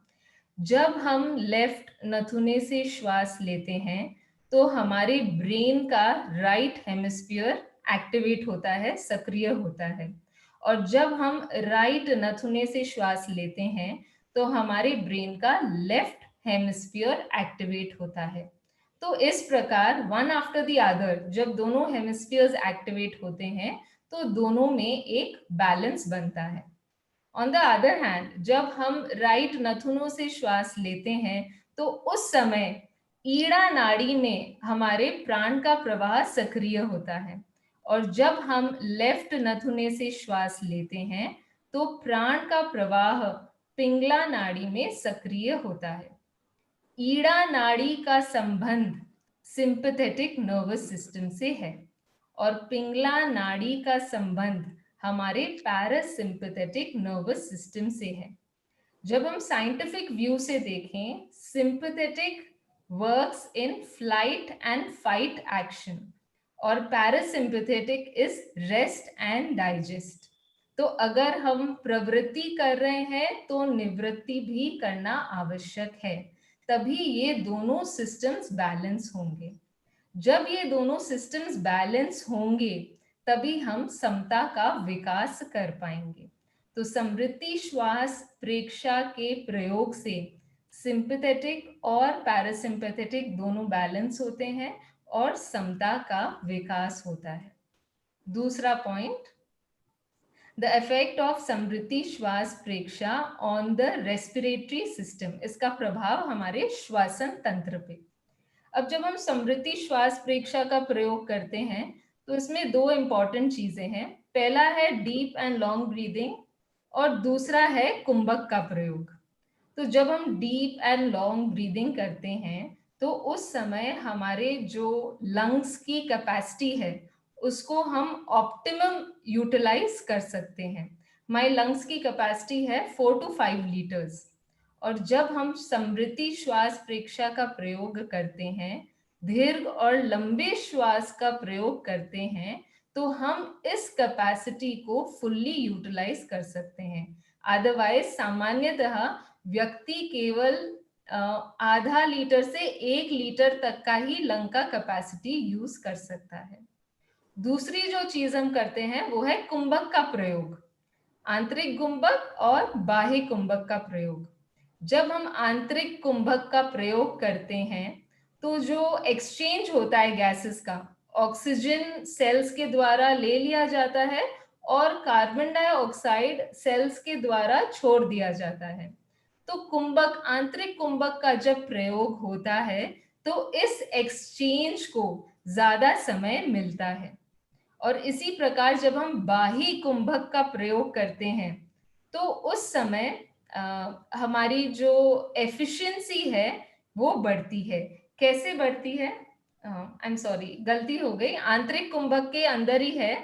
जब हम लेफ्ट नथुने से श्वास लेते हैं तो हमारे ब्रेन का राइट हेमिस्फीयर एक्टिवेट होता है, सक्रिय होता है। और जब हम राइट नथुने से श्वास लेते हैं तो हमारे ब्रेन का लेफ्ट हेमिस्फीयर एक्टिवेट होता है। तो इस प्रकार वन आफ्टर द अदर जब दोनों हेमिस्फीयर्स एक्टिवेट होते हैं तो दोनों में एक बैलेंस बनता है। ऑन द अदर हैंड जब हम राइट नथुनों से श्वास लेते हैं तो उस समय ईड़ा नाड़ी में हमारे प्राण का प्रवाह सक्रिय होता है, और जब हम लेफ्ट नथुने से श्वास लेते हैं तो प्राण का प्रवाह पिंगला नाड़ी में सक्रिय होता है। ईड़ा नाड़ी का संबंध सिंपैथेटिक नर्वस सिस्टम से है और पिंगला नाड़ी का संबंध हमारे पैरासिम्पैथेटिक नर्वस सिस्टम से है। जब हम साइंटिफिक व्यू से देखें, sympathetic works in flight and fight action और parasympathetic is rest and digest. तो अगर हम प्रवृत्ति कर रहे हैं तो निवृत्ति भी करना आवश्यक है, तभी ये दोनों सिस्टम्स बैलेंस होंगे। जब ये दोनों सिस्टम्स बैलेंस होंगे तभी हम समता का विकास कर पाएंगे। तो समवृत्ति श्वास प्रेक्षा के प्रयोग से सिंपैथेटिक और पैरासिम्पैथेटिक दोनों बैलेंस होते हैं और समता का विकास होता है। दूसरा पॉइंट, द इफेक्ट ऑफ समवृत्ति श्वास प्रेक्षा ऑन द रेस्पिरेटरी सिस्टम, इसका प्रभाव हमारे श्वसन तंत्र पे। अब जब हम समवृत्ति श्वास प्रेक्षा का प्रयोग करते हैं तो इसमें दो इंपॉर्टेंट चीजें हैं। पहला है डीप एंड लॉन्ग ब्रीदिंग और दूसरा है कुंभक का प्रयोग। तो जब हम डीप एंड लॉन्ग ब्रीदिंग करते हैं तो उस समय हमारे जो लंग्स की कैपेसिटी है उसको हम ऑप्टिमम यूटिलाइज कर सकते हैं। हमारे लंग्स की कैपेसिटी है 4 to 5 लीटर्स, और जब हम समवृत्ति श्वास प्रेक्षा का प्रयोग करते हैं, दीर्घ और लंबे श्वास का प्रयोग करते हैं, तो हम इस कैपेसिटी को फुल्ली यूटिलाइज कर सकते हैं। अदरवाइज सामान्यतः व्यक्ति केवल आधा लीटर से 1 लीटर तक का ही लंग का कैपेसिटी यूज कर सकता है। दूसरी जो चीज हम करते हैं वो है कुंभक का प्रयोग, आंतरिक कुंभक और बाह्य कुंभक का प्रयोग। जब हम आंतरिक कुंभक का प्रयोग करते हैं तो जो एक्सचेंज होता है गैसेस का, ऑक्सीजन सेल्स के द्वारा ले लिया जाता है और कार्बन डाइऑक्साइड सेल्स के द्वारा छोड़ दिया जाता है। तो कुंभक, आंतरिक कुंभक का जब प्रयोग होता है तो इस एक्सचेंज को ज्यादा समय मिलता है। और इसी प्रकार जब हम बाह्य कुंभक का प्रयोग करते हैं तो उस समय हमारी जो एफिशिएंसी है वो बढ़ती है। कैसे बढ़ती है? आई एम सॉरी, गलती हो गई। आंतरिक कुंभक के अंदर ही है,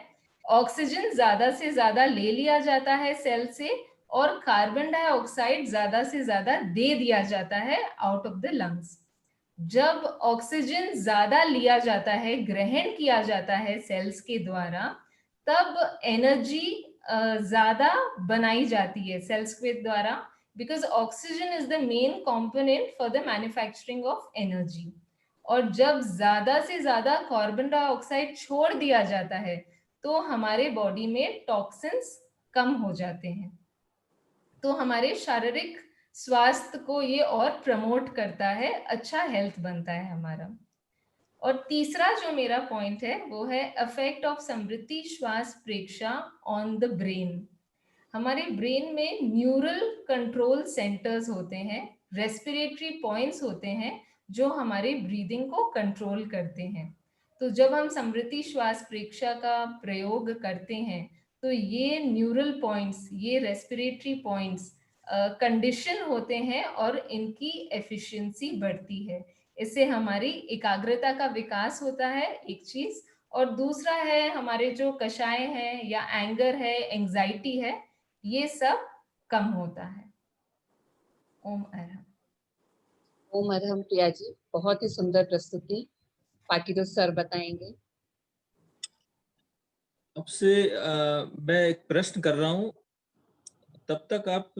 ऑक्सीजन ज्यादा से ज्यादा ले लिया जाता है सेल से और कार्बन डाइऑक्साइड ज्यादा से ज्यादा दे दिया जाता है आउट ऑफ द लंग्स। जब ऑक्सीजन ज्यादा लिया जाता है, ग्रहण किया जाता है सेल्स के द्वारा, तब एनर्जी ज्यादा बनाई जाती है सेल्स के द्वारा, because oxygen is the main component for the manufacturing of energy. और जब ज्यादा से ज्यादा कार्बन डाइऑक्साइड छोड़ दिया जाता है तो हमारे बॉडी में टॉक्सिन्स कम हो जाते हैं। तो हमारे शारीरिक स्वास्थ्य को ये और प्रमोट करता है, अच्छा हेल्थ बनता है हमारा। और तीसरा जो मेरा पॉइंट है वो है इफेक्ट ऑफ समवृत्ति श्वास प्रेक्षा ऑन द ब्रेन। हमारे ब्रेन में न्यूरल कंट्रोल सेंटर्स होते हैं, रेस्पिरेटरी पॉइंट्स होते हैं जो हमारे ब्रीदिंग को कंट्रोल करते हैं। तो जब हम समवृत्ति श्वास प्रेक्षा का प्रयोग करते हैं तो ये न्यूरल पॉइंट्स, ये रेस्पिरेटरी पॉइंट्स कंडीशन होते हैं और इनकी एफिशिएंसी बढ़ती है। इससे हमारी एकाग्रता का विकास होता है, एक चीज। और दूसरा है हमारे जो कषाय हैं या एंगर है, एंजाइटी है, ये सब कम होता है। ओम अरहम। ओम अरहम प्रिया जी, बहुत ही सुंदर प्रस्तुति। बाकी तो सर बताएंगे। अब से मैं एक प्रश्न कर रहा हूँ, तब तक आप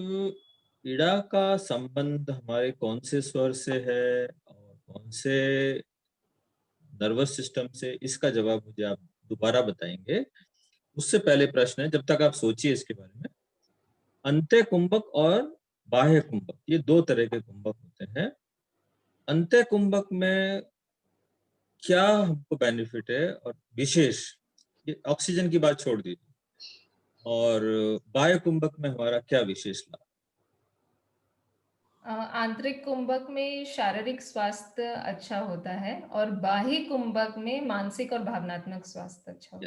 इड़ा का संबंध हमारे कौन से स्वर से है और कौन से नर्वस सिस्टम से, इसका जवाब मुझे आप दोबारा बताएंगे। उससे पहले प्रश्न है, जब तक आप सोचिए इसके बारे में, अंत्य कुंभक और बाह्य कुंभक, ये दो तरह के कुंभक होते हैं। अंत्य कुंभक में क्या हमको बेनिफिट है और विशेष, ये ऑक्सीजन की बात छोड़ दीजिए, और बाह्य कुंभक में हमारा क्या विशेष लाभ? आंतरिक कुंभक में शारीरिक स्वास्थ्य अच्छा होता है और बाह्य कुंभक में मानसिक और भावनात्मक स्वास्थ्य अच्छा होता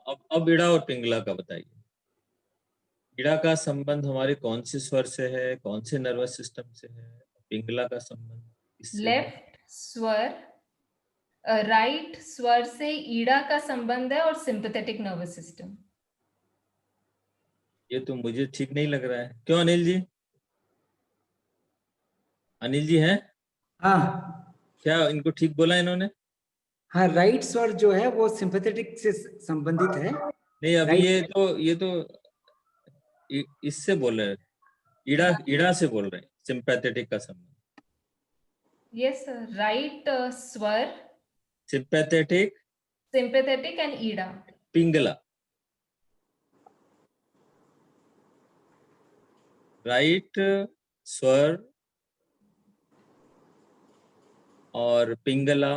है। अब इड़ा और पिंगला का बताइए। इड़ा का संबंध हमारे कौन से स्वर से है, कौन से नर्वस सिस्टम से है? पिंगला का संबंध किससे है? लेफ्ट स्वर, राइट स्वर से ईड़ा का संबंध है और सिंपैथेटिक नर्वस सिस्टम। ये तो मुझे ठीक नहीं लग रहा है, क्यों अनिल जी? अनिल जी हैं? हाँ क्या इनको ठीक बोला इन्होंने? हाँ, राइट स्वर जो है वो सिंपैथेटिक से संबंधित है। नहीं, अभी ये तो इससे बोल रहे हैं, इड़ा से बोल रहे हैं, सिंपैथेटिक का संबंध। यस सर, राइट स्वर, sympathetic, sympathetic and Ida. Pingala, right स्वर और पिंगला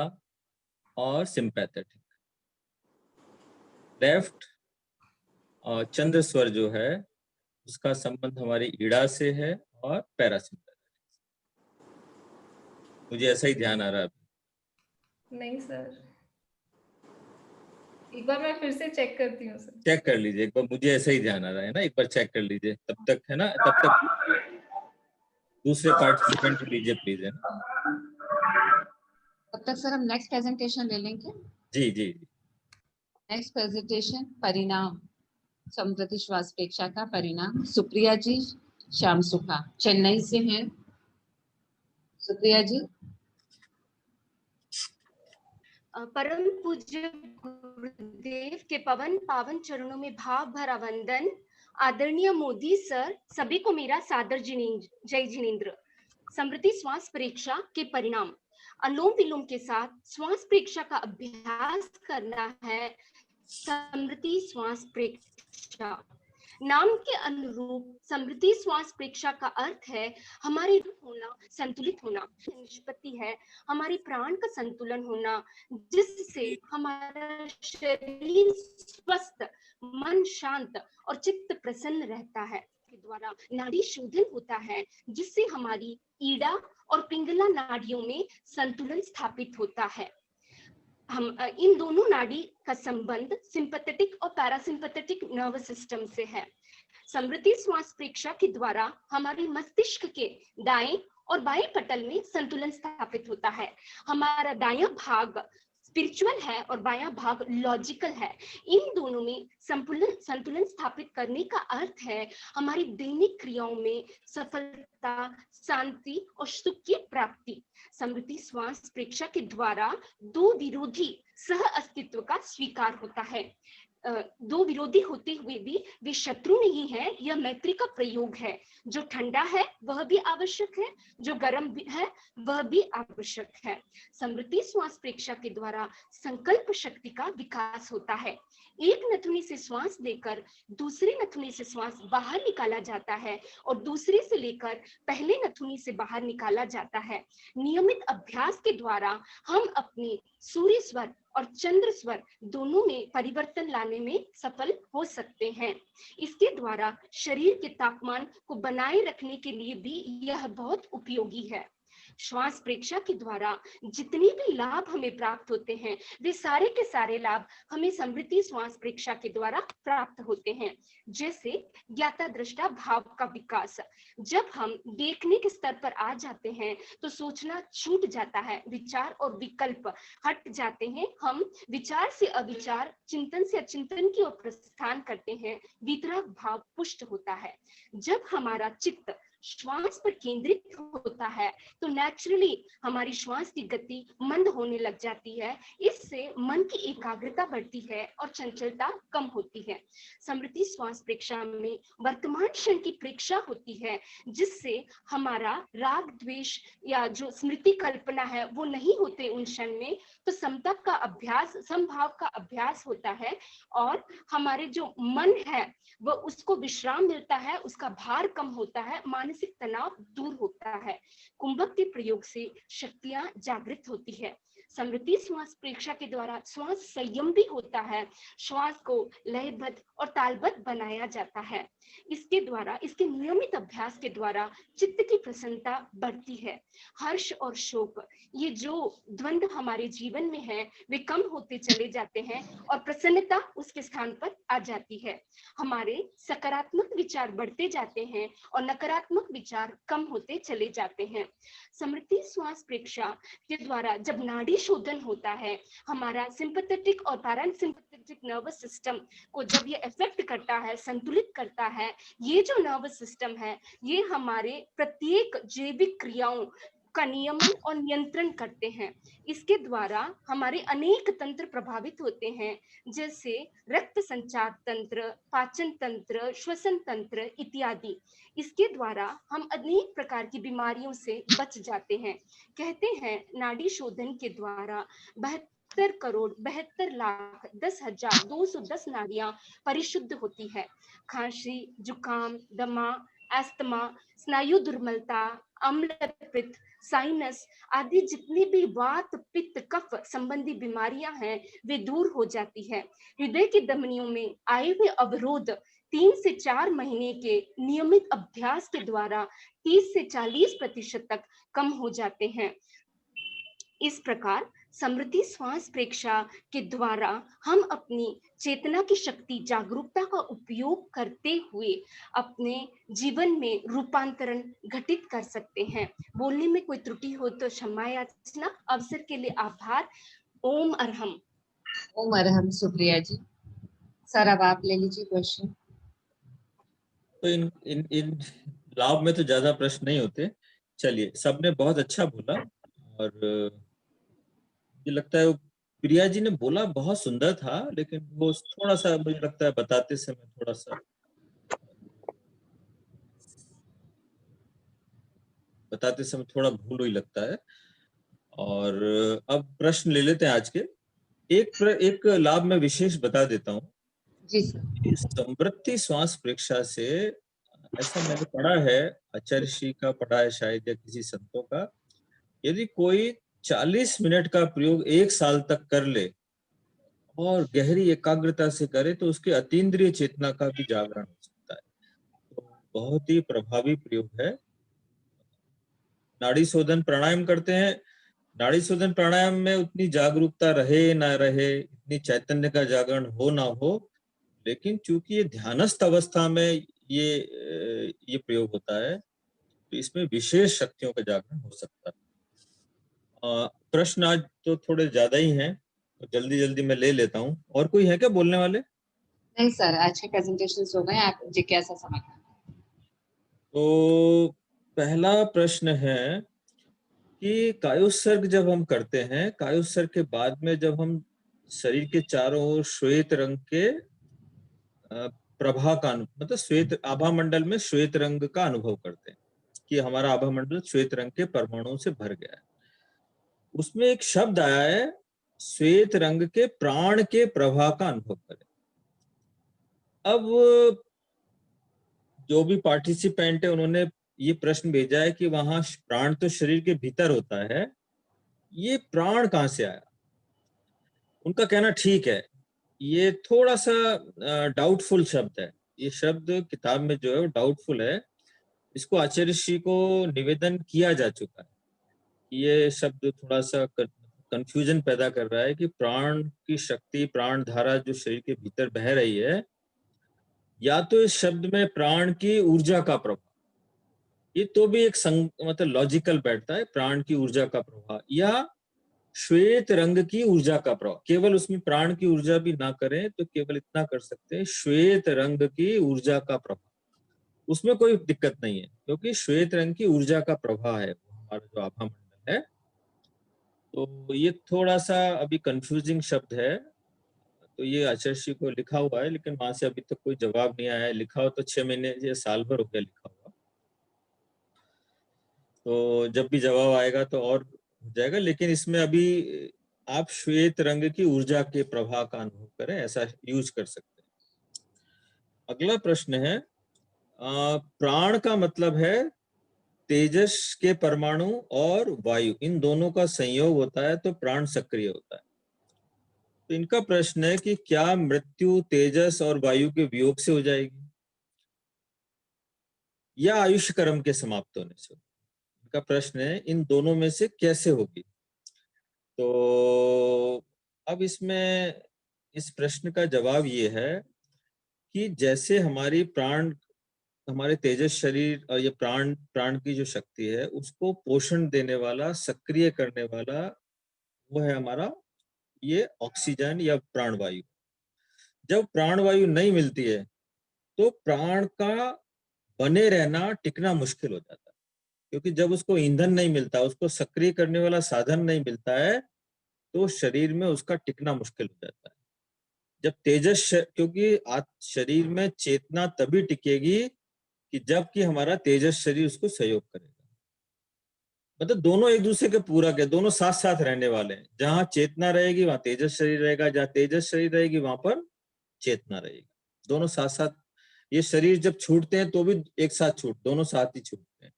और सिंपैथेटिक। लेफ्ट और चंद्र स्वर जो है उसका संबंध हमारी इड़ा से है और पैरासिम्पैथेटिक। मुझे ऐसा ही ध्यान आ रहा है। नहीं सर, एक बार मैं फिर से चेक करती हूँ सर। चेक कर लीजिए एक बार, मुझे ऐसा ही ध्यान आ रहा है ना, एक बार चेक कर लीजिए तब तक, है ना? तब तक दूसरे पार्टिसिपेंट को लीजिए प्लीज, है ना? तब तक सर हम नेक्स्ट प्रेजेंटेशन ले लेंगे। जी जी। नेक्स्ट प्रेजेंटेशन परिणाम, समृद्धि श्वास प्रेक्षा का परिणाम। सुप्रिया जी श्याम सुखा चेन्नई से हैं। सुप्रिया जी। परम पूज्य गुरुदेव के पवन पावन चरणों में भाव भरा वंदन। आदरणीय मोदी सर, सभी को मेरा सादर जय जिनेंद्र। समृद्धि श्वास परीक्षा के परिणाम। अनुलोम विलोम के साथ श्वास परीक्षा का अभ्यास करना है। समृद्धि श्वास परीक्षा नाम के अनुरूप समृद्धि श्वास परीक्षा का अर्थ है हमारे होना, संतुलित होना। निष्पत्ति है हमारी प्राण का संतुलन होना, जिससे हमारा शरीर स्वस्थ, मन शांत और चित्त प्रसन्न रहता है। के द्वारा नाड़ी शोधन होता है, जिससे हमारी ईड़ा और पिंगला नाड़ियों में संतुलन स्थापित होता है। हम इन दोनों नाड़ी का संबंध सिंपैथेटिक और पैरासिम्पैथेटिक नर्वस सिस्टम से है। समृद्धि श्वास परीक्षा के द्वारा हमारे मस्तिष्क के दाएं और बाएं पटल में संतुलन स्थापित होता है। हमारा दायां भाग स्पिरिचुअल है और बायां भाग लॉजिकल है। इन दोनों में संतुलन स्थापित करने का अर्थ है हमारी दैनिक क्रियाओं में सफलता, शांति और सुख की प्राप्ति। समृद्धि श्वास परीक्षा के द्वारा दो विरोधी सह अस्तित्व का स्वीकार होता है। दो विरोधी होते हुए भी वे शत्रु नहीं है, यह मैत्री का प्रयोग है। जो ठंडा है वह भी आवश्यक है, जो गर्म भी है वह भी आवश्यक है। समृद्धि श्वास परीक्षा के द्वारा संकल्प शक्ति का विकास होता है। एक नथुनी से श्वास लेकर दूसरे नथुनी से श्वास बाहर निकाला जाता है और दूसरे से लेकर पहले नथुनी से बाहर निकाला जाता है। नियमित अभ्यास के द्वारा हम अपने सूर्य स्वर और चंद्र स्वर दोनों में परिवर्तन लाने में सफल हो सकते हैं। इसके द्वारा शरीर के तापमान को बनाए रखने के लिए भी यह बहुत उपयोगी है। श्वास परीक्षा के द्वारा जितने भी लाभ हमें प्राप्त होते हैं, वे सारे के सारे लाभ हमें समृद्धि श्वास परीक्षा के द्वारा प्राप्त होते हैं। जैसे ज्ञाता दृष्टा भाव का विकास। जब हम देखने के स्तर पर आ जाते हैं तो सोचना छूट जाता है, विचार और विकल्प हट जाते हैं। हम विचार से अविचार, चिंतन से अचिंतन की ओर प्रस्थान करते हैं। वितराग भाव पुष्ट होता है। जब हमारा चित्त श्वास पर केंद्रित होता है तो नेचुरली हमारी श्वास की गति मंद होने लग जाती है। इससे मन की एकाग्रता बढ़ती है और चंचलता कम होती है। समृद्धि श्वास प्रेक्षा में वर्तमान क्षण की प्रेक्षा होती है, जिससे हमारा राग द्वेष या जो स्मृति कल्पना है वो नहीं होते उन क्षण में। तो समता का अभ्यास, समभाव का अभ्यास होता है और हमारे जो मन है वो उसको विश्राम मिलता है, उसका भार कम होता है, मानसिक तनाव दूर होता है। कुंभक के प्रयोग से शक्तियां जागृत होती है। समृद्धि श्वास प्रेक्षा के द्वारा श्वास संयम भी होता है, श्वास को लयबद्ध और तालबद्ध बनाया जाता है। इसके द्वारा, इसके नियमित अभ्यास के द्वारा चित्त की प्रसन्नता बढ़ती है। हर्ष और शोक, ये जो द्वंद्व हमारे जीवन में है वे कम होते चले जाते हैं और प्रसन्नता उसके स्थान पर आ जाती है। हमारे सकारात्मक विचार बढ़ते जाते हैं और नकारात्मक विचार कम होते चले जाते हैं। समृद्धि श्वास प्रेक्षा के द्वारा जब नाड़ी शोधन होता है, हमारा सिंपैथेटिक और पैरासिम्पैथेटिक नर्वस सिस्टम को जब ये इफेक्ट करता है, संतुलित करता है, ये जो नर्वस सिस्टम है ये हमारे प्रत्येक जैविक क्रियाओं का नियमन और नियंत्रण करते हैं। इसके द्वारा हमारे अनेक तंत्र प्रभावित होते हैं, जैसे रक्त संचार तंत्र, पाचन तंत्र, श्वसन तंत्र इत्यादि। इसके द्वारा हम अनेक प्रकार की बीमारियों से बच जाते हैं। कहते हैं नाड़ी शोधन के द्वारा 72 करोड़ 72 लाख 10,210 नाड़ियां परिशुद्ध होती है। खांसी, जुकाम, दमा, एस्थमा, स्नायु दुर्बलता, अम्ल पित्त, साइनस आदि जितनी भी वात पित्त कफ संबंधी बीमारियां हैं वे दूर हो जाती है। हृदय की धमनियों में आए हुए अवरोध 3 से 4 महीने के नियमित अभ्यास के द्वारा 30 से 40% तक कम हो जाते हैं। इस प्रकार समृद्धि श्वास प्रेक्षा के द्वारा हम अपनी चेतना की शक्ति, जागरूकता का उपयोग करते हुए अपने जीवन में रूपांतरण घटित कर सकते हैं। बोलने में कोई त्रुटि हो तो क्षमा याचना। अवसर के लिए आभार। ओम अरहम। ओम अरहम। सुप्रिया जी, सर अब आप ले लीजिए क्वेश्चन। तो इन लाभ में तो ज्यादा प्रश्न नहीं होते। चलिए, सबने बहुत अच्छा बोला और मुझे लगता है वो प्रिया जी ने बोला बहुत सुंदर था, लेकिन वो थोड़ा सा मुझे लगता है बताते समय थोड़ा भूल ही लगता है। और अब प्रश्न ले लेते हैं आज के। एक लाभ मैं विशेष बता देता हूँ जी सर। समृद्धि श्वास प्रेक्षा से ऐसा मैंने पढ़ा है, आचार्य श्री का पढ़ा है शायद या किसी संतों का, यदि कोई 40 मिनट का प्रयोग 1 साल तक कर ले और गहरी एकाग्रता से करे तो उसके अतीन्द्रिय चेतना का भी जागरण हो सकता है। तो बहुत ही प्रभावी प्रयोग है। नाड़ी शोधन प्राणायाम करते हैं, नाड़ी शोधन प्राणायाम में उतनी जागरूकता रहे ना रहे, इतनी चैतन्य का जागरण हो ना हो, लेकिन चूंकि ये ध्यानस्थ अवस्था में ये प्रयोग होता है तो इसमें विशेष शक्तियों का जागरण हो सकता है। प्रश्न आज तो थोड़े ज्यादा ही हैं, तो जल्दी जल्दी मैं ले लेता हूँ। और कोई है क्या बोलने वाले? नहीं सर, आज के प्रेजेंटेशन हो गए। आप जिज्ञासा समाधान। तो पहला प्रश्न है कि कायोत्सर्ग जब हम करते हैं, कायोत्सर्ग के बाद में जब हम शरीर के चारों ओर श्वेत रंग के प्रभा का मतलब श्वेत आभा मंडल में श्वेत रंग का अनुभव करते हैं कि हमारा आभा मंडल श्वेत रंग के परमाणुओं से भर गया है, उसमें एक शब्द आया है श्वेत रंग के प्राण के प्रभा का अनुभव करें। अब जो भी पार्टिसिपेंट है उन्होंने ये प्रश्न भेजा है कि वहां प्राण तो शरीर के भीतर होता है, ये प्राण कहां से आया? उनका कहना ठीक है, ये थोड़ा सा डाउटफुल शब्द है। ये शब्द किताब में जो है वो डाउटफुल है। इसको आचार्य श्री को निवेदन किया जा चुका है। ये शब्द थोड़ा सा कंफ्यूजन पैदा कर रहा है कि प्राण की शक्ति, प्राण धारा जो शरीर के भीतर बह रही है, या तो इस शब्द में प्राण की ऊर्जा का प्रभाव, ये तो भी एक मतलब लॉजिकल बैठता है, प्राण की ऊर्जा का प्रभाव, या श्वेत रंग की ऊर्जा का प्रभाव। केवल उसमें प्राण की ऊर्जा भी ना करें तो केवल इतना कर सकते हैं, श्वेत रंग की ऊर्जा का प्रभाव। उसमें कोई दिक्कत नहीं है, क्योंकि श्वेत रंग की ऊर्जा का प्रवाह है वो हमारा जो आभा मंडल है। तो ये थोड़ा सा अभी कंफ्यूजिंग शब्द है, तो ये आचार्य को लिखा हुआ है, लेकिन वहां से अभी तक कोई जवाब नहीं आया है। लिखा हो तो 6 महीने या साल भर हो गया लिखा हुआ, तो जब भी जवाब आएगा तो और हो जाएगा। लेकिन इसमें अभी आप श्वेत रंग की ऊर्जा के प्रवाह का अनुभव करें, ऐसा यूज कर सकते हैं। अगला प्रश्न है, प्राण का मतलब है तेजस के परमाणु और वायु, इन दोनों का संयोग होता है तो प्राण सक्रिय होता है। तो इनका प्रश्न है कि क्या मृत्यु तेजस और वायु के वियोग से हो जाएगी या आयुष्य कर्म के समाप्त होने से? इनका प्रश्न है इन दोनों में से कैसे होगी। तो अब इसमें इस प्रश्न का जवाब ये है कि जैसे हमारे तेजस शरीर और ये प्राण की जो शक्ति है उसको पोषण देने वाला, सक्रिय करने वाला वो है हमारा ये ऑक्सीजन या प्राणवायु। जब प्राणवायु नहीं मिलती है तो प्राण का बने रहना, टिकना मुश्किल हो जाता है, क्योंकि जब उसको ईंधन नहीं मिलता, उसको सक्रिय करने वाला साधन नहीं मिलता है, तो शरीर में उसका टिकना मुश्किल हो जाता है। जब क्योंकि शरीर में चेतना तभी टिकेगी कि जबकि हमारा तेजस शरीर उसको सहयोग करेगा। मतलब दोनों एक दूसरे के पूरक है, दोनों साथ साथ रहने वाले हैं। जहां चेतना रहेगी वहां तेजस शरीर रहेगा, जहां तेजस शरीर रहेगी वहां पर चेतना रहेगी। दोनों साथ साथ, ये शरीर जब छूटते हैं तो भी एक साथ दोनों साथ ही छूटते हैं।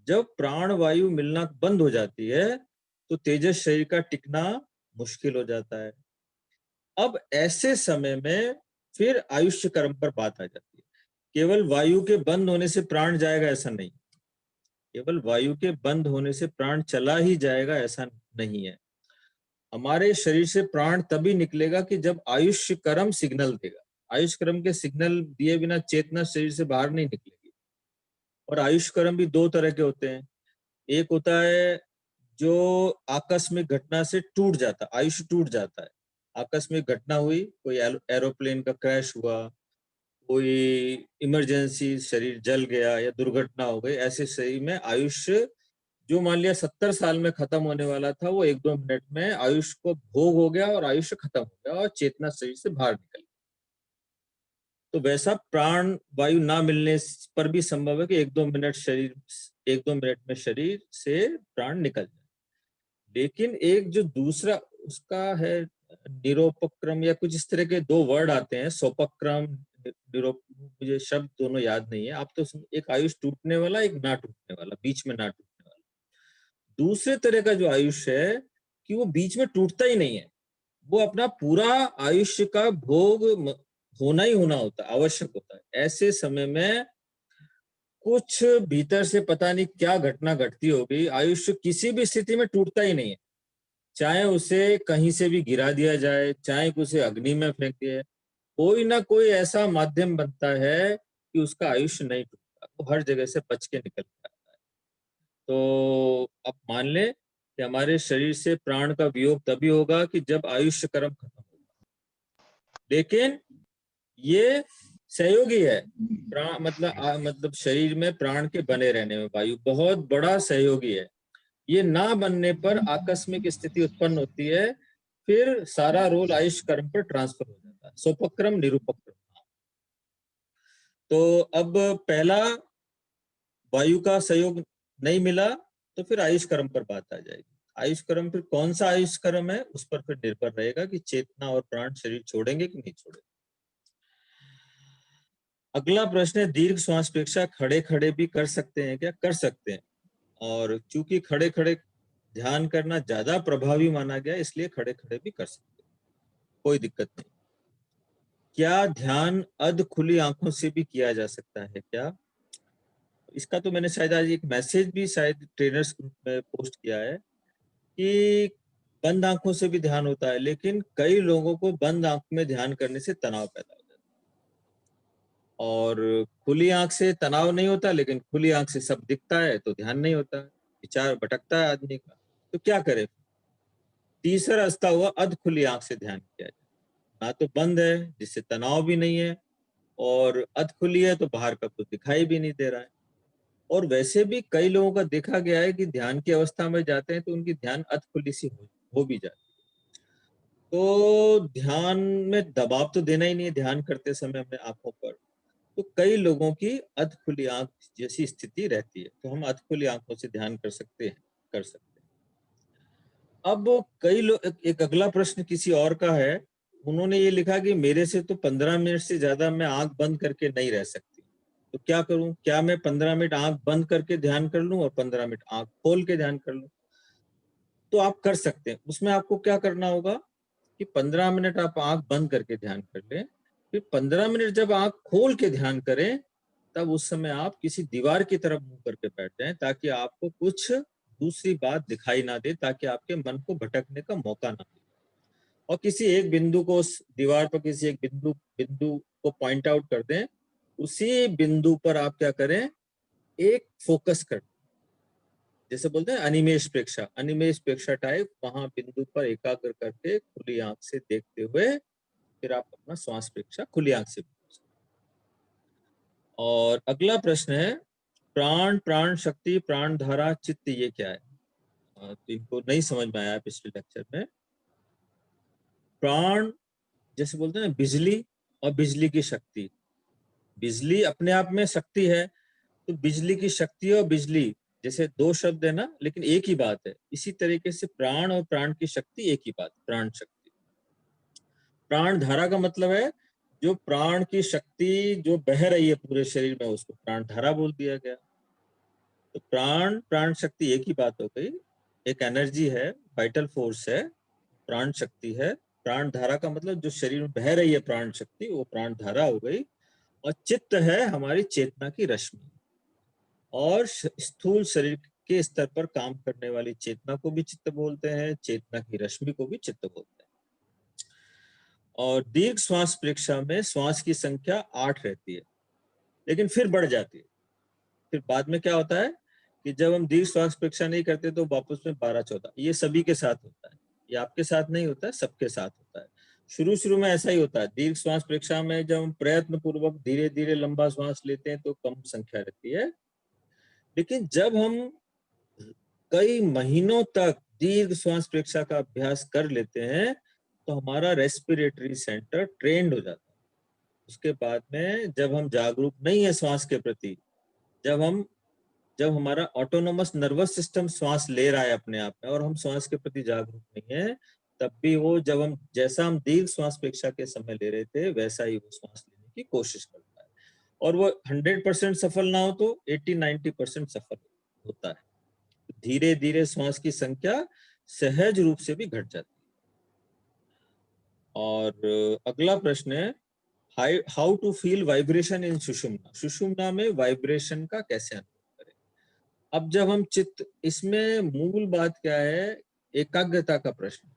जब प्राण वायु मिलना बंद हो जाती है तो तेजस शरीर का टिकना मुश्किल हो जाता है। अब ऐसे समय में फिर आयुष्य कर्म पर बात आ जाती है। केवल वायु के बंद होने से प्राण जाएगा ऐसा नहीं, केवल वायु के बंद होने से प्राण चला ही जाएगा ऐसा नहीं है। हमारे शरीर से प्राण तभी निकलेगा कि जब आयुष्य कर्म सिग्नल देगा। आयुष्य कर्म के सिग्नल दिए बिना चेतना शरीर से बाहर नहीं निकलेगी। और आयुष्य कर्म भी दो तरह के होते हैं। एक होता है जो आकस्मिक घटना से टूट जाता, आयुष्य टूट जाता है। आकस्मिक घटना हुई, कोई एरोप्लेन का क्रैश हुआ, कोई इमरजेंसी, शरीर जल गया या दुर्घटना हो गई, ऐसे शरीर में आयुष्य जो मान लिया 70 साल में खत्म होने वाला था वो 1-2 मिनट में आयुष्य को भोग हो गया और आयुष्य खत्म हो गया और चेतना शरीर से बाहर निकल गई। तो वैसा प्राण वायु ना मिलने पर भी संभव है कि 1-2 मिनट में शरीर से प्राण निकल जाए। लेकिन एक जो दूसरा उसका है निरोपक्रम या कुछ इस तरह के दो वर्ड आते हैं, सोपक्रम, मुझे शब्द दोनों याद नहीं है। आप तो एक आयुष टूटने वाला, एक ना टूटने वाला, बीच में ना टूटने वाला। दूसरे तरह का जो आयुष्य है कि वो बीच में टूटता ही नहीं है, वो अपना पूरा आयुष्य का भोग होना ही होना होता है, आवश्यक होता है। ऐसे समय में कुछ भीतर से पता नहीं क्या घटना घटती होगी, आयुष्य किसी भी स्थिति में टूटता ही नहीं है। चाहे उसे कहीं से भी गिरा दिया जाए, चाहे उसे अग्नि में फेंक दिया, कोई ना कोई ऐसा माध्यम बनता है कि उसका आयुष्य नहीं टूटता, वो हर जगह से बच के निकल जाता है। तो अब मान ले कि हमारे शरीर से प्राण का वियोग तभी होगा कि जब आयुष्य कर्म खत्म होगा। लेकिन ये सहयोगी है, प्राण मतलब शरीर में प्राण के बने रहने में वायु बहुत बड़ा सहयोगी है। ये ना बनने पर आकस्मिक स्थिति उत्पन्न होती है, फिर सारा रोल आयुष्य कर्म पर ट्रांसफर हो जाता है, सोपक्रम निरूपक्रम। तो अब पहला वायु का सहयोग नहीं मिला तो फिर आयुष कर्म पर बात आ जाएगी। आयुष कर्म फिर कौन सा आयुष कर्म है उस पर फिर निर्भर रहेगा कि चेतना और प्राण शरीर छोड़ेंगे कि नहीं छोड़ेंगे। अगला प्रश्न है, दीर्घ श्वास पेक्षा खड़े खड़े भी कर सकते हैं क्या? कर सकते हैं, और चूंकि खड़े खड़े ध्यान करना ज्यादा प्रभावी माना गया इसलिए खड़े खड़े भी कर सकते हैं, कोई दिक्कत नहीं। क्या ध्यान अध खुली आंखों से भी किया जा सकता है क्या? इसका तो मैंने शायद आज एक मैसेज भी शायद ट्रेनर्स ग्रुप में पोस्ट किया है कि बंद आंखों से भी ध्यान होता है, लेकिन कई लोगों को बंद आंख में ध्यान करने से तनाव पैदा हो जाता है। और खुली आंख से तनाव नहीं होता, लेकिन खुली आंख से सब दिखता है तो ध्यान नहीं होता, विचार भटकता है आदमी का। तो क्या करे? तीसरा रास्ता हुआ अध खुली आंख से ध्यान किया जाए। ना तो बंद है जिससे तनाव भी नहीं है, और अध खुली है तो बाहर का कुछ दिखाई भी नहीं दे रहा है। और वैसे भी कई लोगों का देखा गया है कि ध्यान की अवस्था में जाते हैं तो उनकी ध्यान अध खुली सी हो भी जाती है। तो ध्यान में दबाव तो देना ही नहीं है ध्यान करते समय अपने आंखों पर, तो कई लोगों की अध खुली आंख जैसी स्थिति रहती है, तो हम अध खुली आंखों से ध्यान कर सकते हैं। अब कई लोग एक अगला प्रश्न किसी और का है, उन्होंने ये लिखा कि मेरे से तो 15 मिनट से ज्यादा मैं आंख बंद करके नहीं रह सकती, तो क्या करूं? क्या मैं 15 मिनट आंख बंद करके ध्यान कर लूं और 15 मिनट आंख खोल के ध्यान कर लूं? तो आप कर सकते हैं। उसमें आपको क्या करना होगा कि 15 मिनट आप आंख बंद करके ध्यान कर लें, फिर 15 मिनट जब आंख खोल के ध्यान करें, तब उस समय आप किसी दीवार की तरफ मुंह करके बैठ जाएं, ताकि आपको कुछ दूसरी बात दिखाई ना दे, ताकि आपके मन को भटकने का मौका ना मिले। और किसी एक बिंदु को, उस दीवार पर किसी एक बिंदु को पॉइंट आउट कर दें, उसी बिंदु पर आप क्या करें, एक फोकस कर, जैसे बोलते हैं अनिमेष प्रेक्षा टाइप, वहां बिंदु पर एकाग्र करके खुली आंख से देखते हुए फिर आप अपना श्वास प्रेक्षा खुली आंख से। और अगला प्रश्न है, प्राण शक्ति, प्राण धारा, चित्त, ये क्या है? तो इनको नहीं समझ में आया पिछले लेक्चर में। प्राण जैसे बोलते हैं बिजली और बिजली की शक्ति, बिजली अपने आप में शक्ति है, तो बिजली की शक्ति और बिजली जैसे दो शब्द है ना, लेकिन एक ही बात है। इसी तरीके से प्राण और प्राण की शक्ति एक ही बात, प्राण शक्ति। प्राण धारा का मतलब है जो प्राण की शक्ति जो बह रही है पूरे शरीर में, उसको प्राण धारा बोल दिया गया। तो प्राण शक्ति एक ही बात हो गई, एक एनर्जी है, वाइटल फोर्स है, प्राण शक्ति है। प्राण धारा का मतलब जो शरीर में बह रही है प्राण शक्ति, वो प्राण धारा हो गई। और चित्त है हमारी चेतना की रश्मि, और स्थूल शरीर के स्तर पर काम करने वाली चेतना को भी चित्त बोलते हैं, चेतना की रश्मि को भी चित्त बोलते हैं। और दीर्घ श्वास प्रेक्षा में श्वास की संख्या 8 रहती है, लेकिन फिर बढ़ जाती है। फिर बाद में क्या होता है कि जब हम दीर्घ श्वास प्रेक्षा नहीं करते तो वापस में 12-14, ये सभी के साथ होता है, ये आपके साथ नहीं होता है, सबके साथ होता है। शुरू में ऐसा ही होता है। दीर्घ श्वास प्रेक्षा में जब हम प्रयत्न पूर्वक धीरे धीरे लंबा श्वास लेते हैं तो कम संख्या रहती है, लेकिन जब हम कई महीनों तक दीर्घ श्वास प्रेक्षा का अभ्यास कर लेते हैं तो हमारा रेस्पिरेटरी सेंटर ट्रेंड हो जाता है। उसके बाद में जब हम जागरूक नहीं है श्वास के प्रति, जब हमारा ऑटोनोमस नर्वस सिस्टम श्वास ले रहा है अपने आप में और हम श्वास के प्रति जागरूक नहीं है, तब भी वो जैसा हम दीर्घ श्वास प्रेक्षा के समय ले रहे थे वैसा ही वो श्वास लेने की कोशिश करता है। और वो 100% सफल ना हो तो 80-90% सफल होता है। धीरे धीरे श्वास की संख्या सहज रूप से भी घट जाती है। और अगला प्रश्न है, how to feel vibration in Sushumna. Sushumna में वाइब्रेशन का कैसे अनुभव करें? अब जब हम चित्त, इसमें मूल बात क्या है, एकाग्रता का प्रश्न।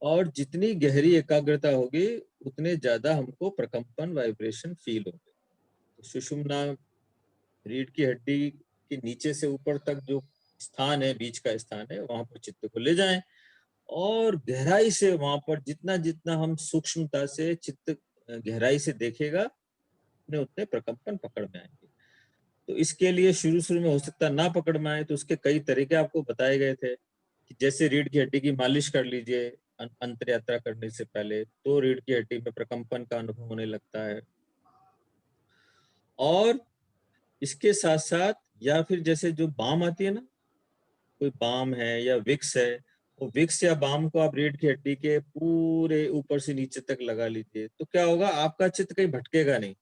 और जितनी गहरी एकाग्रता होगी उतने ज्यादा हमको प्रकंपन, वाइब्रेशन फील होंगे। तो सुषुम्ना रीढ़ की हड्डी के नीचे से ऊपर तक जो स्थान है, बीच का स्थान है, वहां पर चित्त को ले जाएं और गहराई से वहां पर जितना हम सूक्ष्मता से चित्त गहराई से देखेगा उतने प्रकंपन पकड़ में आएंगे। तो इसके लिए शुरू में हो सकता ना पकड़ में आए, तो उसके कई तरीके आपको बताए गए थे कि जैसे रीढ़ की हड्डी की मालिश कर लीजिए अंतर यात्रा करने से पहले, तो रीढ़ की हड्डी में प्रकंपन का अनुभव होने लगता है। और इसके साथ साथ या फिर जैसे जो बाम आती है ना, कोई बाम है या विक्स है, वो विक्स या बाम को आप रीढ़ की हड्डी के पूरे ऊपर से नीचे तक लगा लीजिए, तो क्या होगा, आपका चित्त कहीं भटकेगा नहीं,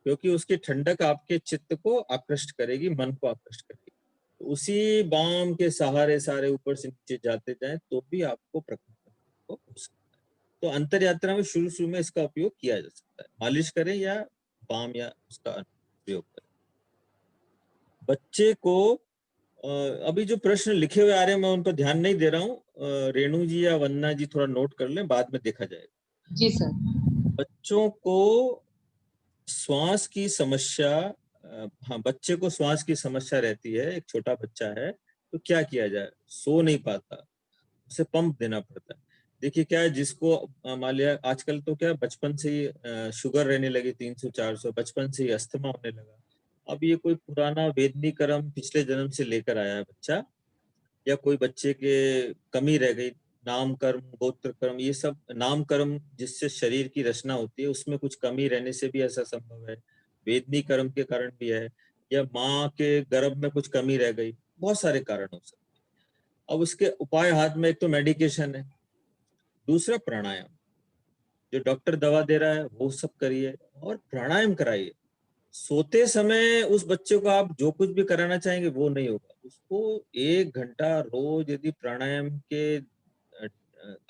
क्योंकि उसकी ठंडक आपके चित्त को आकृष्ट करेगी, मन को आकृष्ट करेगी। तो उसी बाम के सहारे सारे ऊपर से नीचे जाते जाएं तो भी आपको प्रकंपन हो सकता है। तो अंतर यात्रा में शुरू में इसका उपयोग किया जा सकता है, मालिश करें या बाम या उसका प्रयोग करें। बच्चे को अभी जो प्रश्न लिखे हुए आ रहे हैं मैं उन पर ध्यान नहीं दे रहा हूँ, रेणु जी या वंदना जी थोड़ा नोट कर लें, बाद में देखा जाएगा। जी सर। बच्चों को श्वास की समस्या, हाँ बच्चे को श्वास की समस्या रहती है, एक छोटा बच्चा है, तो क्या किया जाए, सो नहीं पाता, उसे पंप देना पड़ता है। देखिए क्या है, जिसको मान लिया आजकल तो क्या बचपन से ही शुगर रहने लगी 300-400, बचपन से ही अस्थमा होने लगा। अब ये कोई पुराना वेदनी कर्म पिछले जन्म से लेकर आया है बच्चा, या कोई बच्चे के कमी रह गई, नाम कर्म, गोत्र कर्म, ये सब नाम कर्म जिससे शरीर की रचना होती है उसमें कुछ कमी रहने से भी ऐसा संभव है, वेदनी कर्म के कारण भी है, या माँ के गर्भ में कुछ कमी रह गई, बहुत सारे कारण हो सकते हैं। अब उसके उपाय हाथ में, एक तो मेडिकेशन है, दूसरा प्राणायाम, जो डॉक्टर दवा दे रहा है वो सब करिए और प्राणायाम कराइए। सोते समय उस बच्चे को आप जो कुछ भी कराना चाहेंगे वो नहीं होगा, उसको 1 घंटा रोज यदि प्राणायाम के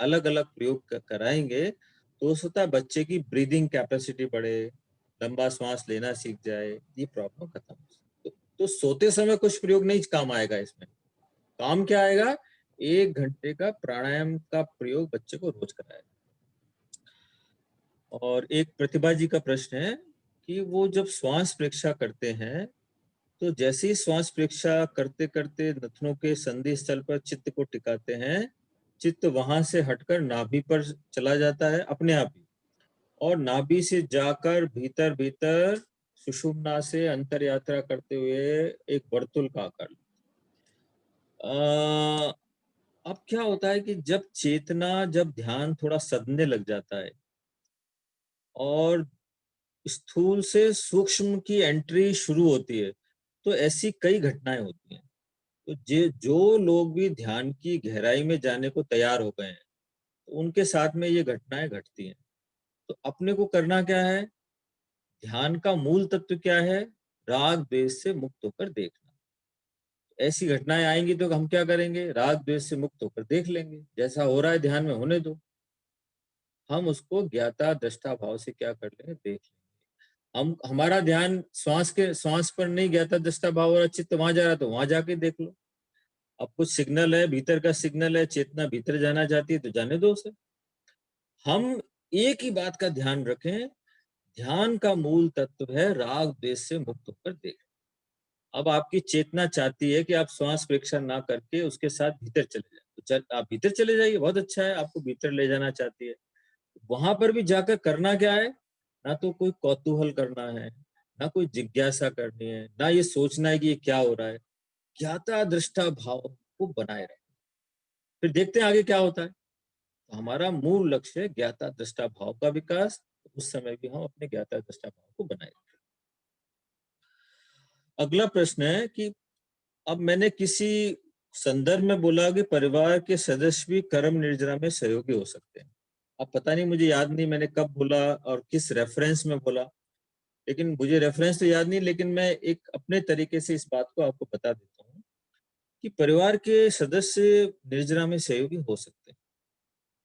अलग अलग प्रयोग कराएंगे तो हो सकता है बच्चे की ब्रीदिंग कैपेसिटी बढ़े, लंबा श्वास लेना सीख जाए, ये प्रॉब्लम खत्म हो। तो सोते समय कुछ प्रयोग नहीं काम आएगा, इसमें काम क्या आएगा, 1 घंटे का प्राणायाम का प्रयोग बच्चे को रोज कराएगा। और एक प्रतिभा जी का प्रश्न है कि वो जब श्वास परीक्षा करते हैं तो जैसे ही श्वास परीक्षा करते करते नथनों के संधि स्थल पर चित्त को टिकाते हैं, चित्त वहां से हटकर नाभि पर चला जाता है अपने आप ही, और नाभि से जाकर भीतर भीतर सुषुम्ना से अंतर यात्रा करते हुए एक वर्तुल का आकार। अब क्या होता है कि जब चेतना, जब ध्यान थोड़ा सधने लग जाता है और स्थूल से सूक्ष्म की एंट्री शुरू होती है, तो ऐसी कई घटनाएं होती हैं। तो जो लोग भी ध्यान की गहराई में जाने को तैयार हो गए हैं तो उनके साथ में ये घटनाएं घटती हैं। तो अपने को करना क्या है, ध्यान का मूल तत्व क्या है, राग द्वेष से मुक्त होकर देखना। ऐसी घटनाएं आएंगी तो हम क्या करेंगे, राग द्वेष से मुक्त होकर देख लेंगे, जैसा हो रहा है ध्यान में होने दो, हम उसको ज्ञाता दृष्टा भाव से क्या कर लेंगे, देख लेंगे। हमारा ध्यान श्वास पर नहीं ज्ञाता दृष्टा भाव हो रहा, चित्त वहां जा रहा तो वहां जाके देख लो। अब कुछ सिग्नल है, भीतर का सिग्नल है, चेतना भीतर जाना चाहती है तो जाने दो उसे। हम एक ही बात का ध्यान रखें, ध्यान का मूल तत्व है राग द्वेष से मुक्त होकर देखना। अब आपकी चेतना चाहती है कि आप श्वास परीक्षा ना करके उसके साथ भीतर चले जाए, तो आप भीतर चले जाइए, बहुत अच्छा है, आपको भीतर ले जाना चाहती है। वहां पर भी जाकर करना क्या है, ना तो कोई कौतूहल करना है, ना कोई जिज्ञासा करनी है, ना ये सोचना है कि ये क्या हो रहा है, ज्ञाता दृष्टा भाव को बनाए रखना। फिर देखते हैं आगे क्या होता है। तो हमारा मूल लक्ष्य है ज्ञाता दृष्टा भाव का विकास, उस समय भी हम अपने ज्ञाता दृष्टा भाव को बनाए रखें। अगला प्रश्न है कि अब मैंने किसी संदर्भ में बोला कि परिवार के सदस्य भी कर्म निर्जरा में सहयोगी हो सकते हैं। अब पता नहीं, मुझे याद नहीं मैंने कब बोला और किस रेफरेंस में बोला, लेकिन मुझे रेफरेंस तो याद नहीं, लेकिन मैं एक अपने तरीके से इस बात को आपको बता देता हूँ कि परिवार के सदस्य निर्जरा में सहयोगी हो सकते हैं।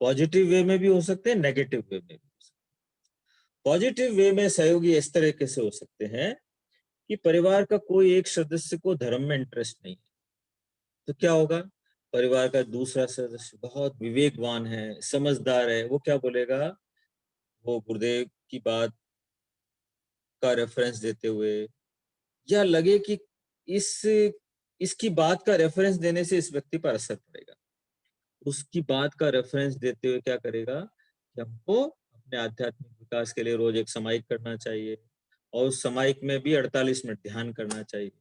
पॉजिटिव वे में भी हो सकते हैं, नेगेटिव वे में भी हो सकते हैं। पॉजिटिव वे में सहयोगी इस तरीके से हो सकते हैं कि परिवार का कोई एक सदस्य को धर्म में इंटरेस्ट नहीं है, तो क्या होगा, परिवार का दूसरा सदस्य बहुत विवेकवान है, समझदार है, वो क्या बोलेगा, वो गुरुदेव की बात का रेफरेंस देते हुए, या लगे कि इसकी बात का रेफरेंस देने से इस व्यक्ति पर असर पड़ेगा, उसकी बात का रेफरेंस देते हुए क्या करेगा कि हमको अपने आध्यात्मिक विकास के लिए रोज एक सामायिक करना चाहिए और उस सामायिक में भी 48 मिनट ध्यान करना चाहिए।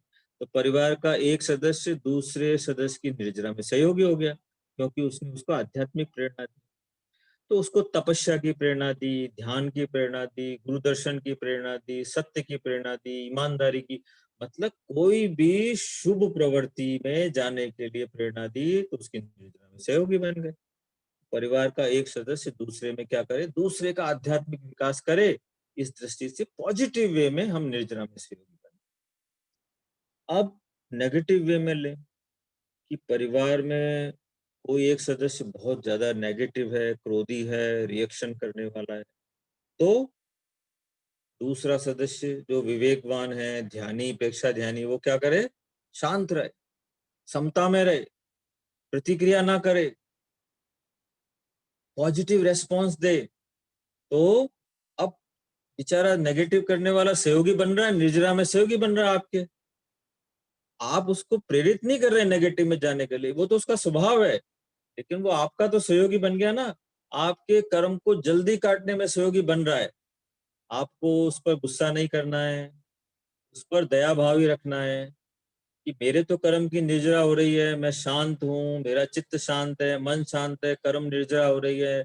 तो परिवार का एक सदस्य दूसरे सदस्य की निर्जरा में सहयोगी हो गया, क्योंकि उसने उसको आध्यात्मिक प्रेरणा दी। तो उसको तपस्या की प्रेरणा दी, ध्यान की प्रेरणा दी, गुरु दर्शन की प्रेरणा दी, सत्य की प्रेरणा दी, ईमानदारी की, मतलब कोई भी शुभ प्रवृत्ति में जाने के लिए प्रेरणा दी, तो उसकी निर्जरा में सहयोगी बन गए। परिवार का एक सदस्य दूसरे में क्या करे, दूसरे का आध्यात्मिक विकास करे, इस दृष्टि से पॉजिटिव वे में हम निर्जरा में सहयोगी बने। अब नेगेटिव वे में ले कि परिवार में कोई एक सदस्य बहुत ज्यादा नेगेटिव है, क्रोधी है, रिएक्शन करने वाला है, तो दूसरा सदस्य जो विवेकवान है, ध्यानी, पेक्षा ध्यानी, वो क्या करे, शांत रहे, समता में रहे, प्रतिक्रिया ना करे, पॉजिटिव रेस्पॉन्स दे। तो अब बेचारा नेगेटिव करने वाला सहयोगी बन रहा है, निर्जरा में सहयोगी बन रहा है आपके, आप उसको प्रेरित नहीं कर रहे नेगेटिव में जाने के लिए, वो तो उसका स्वभाव है, लेकिन वो आपका तो सहयोगी बन गया ना। आपके कर्म को जल्दी काटने में सहयोगी बन रहा है। आपको उस पर गुस्सा नहीं करना है, उस पर दया भाव ही रखना है कि मेरे तो कर्म की निर्जरा हो रही है, मैं शांत हूँ, मेरा चित्त शांत है, मन शांत है, कर्म निर्जरा हो रही है,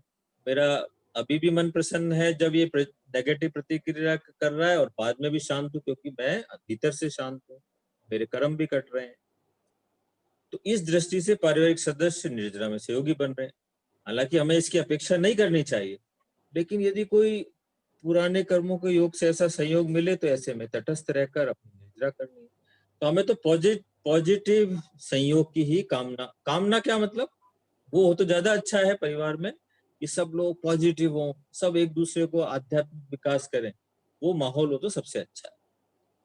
मेरा अभी भी मन प्रसन्न है जब ये नेगेटिव प्रतिक्रिया कर रहा है, और बाद में भी शांत हूँ क्योंकि मैं भीतर से शांत हूँ, मेरे कर्म भी कट रहे हैं। तो इस दृष्टि से पारिवारिक सदस्य निर्जरा में सहयोगी बन रहे हैं। हालांकि हमें इसकी अपेक्षा नहीं करनी चाहिए, लेकिन यदि कोई पुराने कर्मों के योग से ऐसा संयोग मिले तो ऐसे में तटस्थ रहकर अपनी निर्जरा करनी है। तो हमें तो पॉजिटिव संयोग की ही कामना क्या मतलब, वो हो तो ज्यादा अच्छा है परिवार में कि सब लोग पॉजिटिव हों, सब एक दूसरे को आध्यात्मिक विकास करें, वो माहौल हो तो सबसे अच्छा है।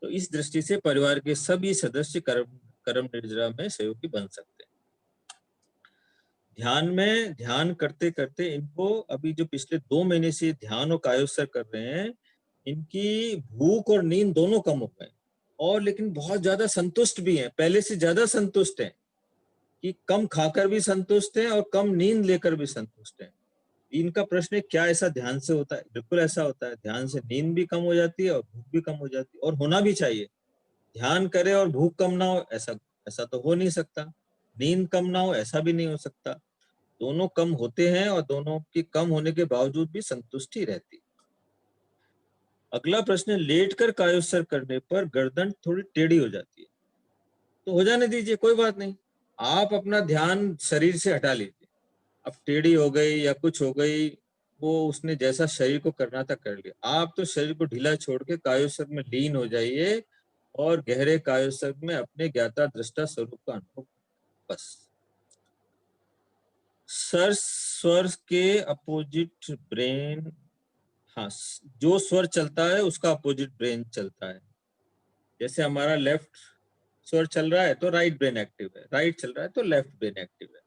तो इस दृष्टि से परिवार के सभी सदस्य कर्म निर्जरा में सहयोगी बन सकते हैं। ध्यान करते करते इनको अभी जो पिछले 2 महीने से ध्यान और कायोत्सर्ग कर रहे हैं, इनकी भूख और नींद दोनों कम हो गए, और लेकिन बहुत ज्यादा संतुष्ट भी हैं, पहले से ज्यादा संतुष्ट हैं, कि कम खाकर भी संतुष्ट हैं और कम नींद लेकर भी संतुष्ट हैं। इनका प्रश्न है क्या ऐसा ध्यान से होता है? बिल्कुल ऐसा होता है। ध्यान से नींद भी कम हो जाती है और भूख भी कम हो जाती है, और होना भी चाहिए। ध्यान करे और भूख कम ना हो, ऐसा तो हो नहीं सकता। नींद कम ना हो, ऐसा भी नहीं हो सकता। दोनों कम होते हैं और दोनों की कम होने के बावजूद भी संतुष्टि रहती है। अगला प्रश्न, लेटकर कायोत्सर्ग करने पर गर्दन थोड़ी टेढ़ी हो जाती है, तो हो जाने दीजिए, कोई बात नहीं। आप अपना ध्यान शरीर से हटा लीजिए। अब टेढ़ी हो गई या कुछ हो गई, वो उसने जैसा शरीर को करना था कर लिया। आप तो शरीर को ढीला छोड़ के कायोत्सर्ग में लीन हो जाइए और गहरे कायोत्सर्ग में अपने ज्ञाता दृष्टा स्वरूप का अनुभव, बस। सर स्वर के अपोजिट ब्रेन, हाँ, जो स्वर चलता है उसका अपोजिट ब्रेन चलता है। जैसे हमारा लेफ्ट स्वर चल रहा है तो राइट ब्रेन एक्टिव है, राइट चल रहा है तो लेफ्ट ब्रेन एक्टिव है,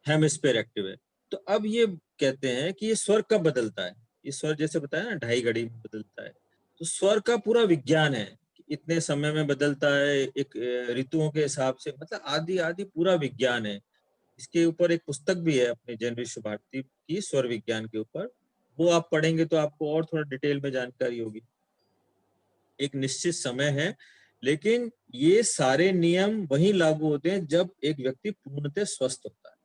हेमिस्फीयर एक्टिव है। तो अब ये कहते हैं कि ये स्वर कब बदलता है? ये स्वर जैसे बताया ना 2.5 घड़ी में बदलता है, तो स्वर का पूरा विज्ञान है कि इतने समय में बदलता है, एक ऋतुओं के हिसाब से, मतलब आदि आदि पूरा विज्ञान है। इसके ऊपर एक पुस्तक भी है अपने जैन विश्वभारती की, स्वर विज्ञान के ऊपर, वो आप पढ़ेंगे तो आपको और थोड़ा डिटेल में जानकारी होगी। एक निश्चित समय है, लेकिन ये सारे नियम वहीं लागू होते हैं जब एक व्यक्ति पूर्णतः स्वस्थ होता है।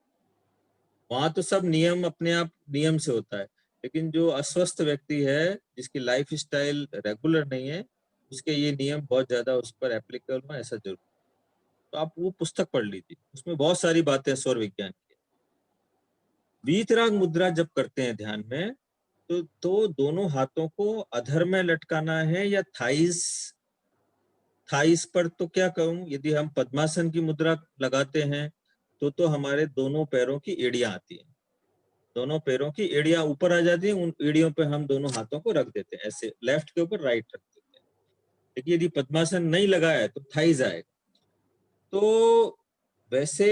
वहां तो सब नियम अपने आप नियम से होता है, लेकिन जो अस्वस्थ व्यक्ति है, जिसकी लाइफ स्टाइल रेगुलर नहीं है, उसके ये नियम बहुत ज्यादा उस पर एप्लीकेबल हो, ऐसा जरूर। तो आप वो पुस्तक पढ़ लीजिए, उसमें बहुत सारी बातें स्वर विज्ञान की। वीतराग मुद्रा जब करते हैं ध्यान में, तो दोनों हाथों को अधर में लटकाना है या थाइस पर, तो क्या कहूं, यदि हम पद्मासन की मुद्रा लगाते हैं तो हमारे दोनों पैरों की एड़ियां आती हैं, दोनों पैरों की एड़ियां ऊपर आ जाती हैं, उन एड़ियों पे हम दोनों हाथों को रख देते हैं, ऐसे लेफ्ट के ऊपर राइट रख देते हैं। लेकिन यदि पद्मासन नहीं लगाया है तो थाइज आएगा। तो वैसे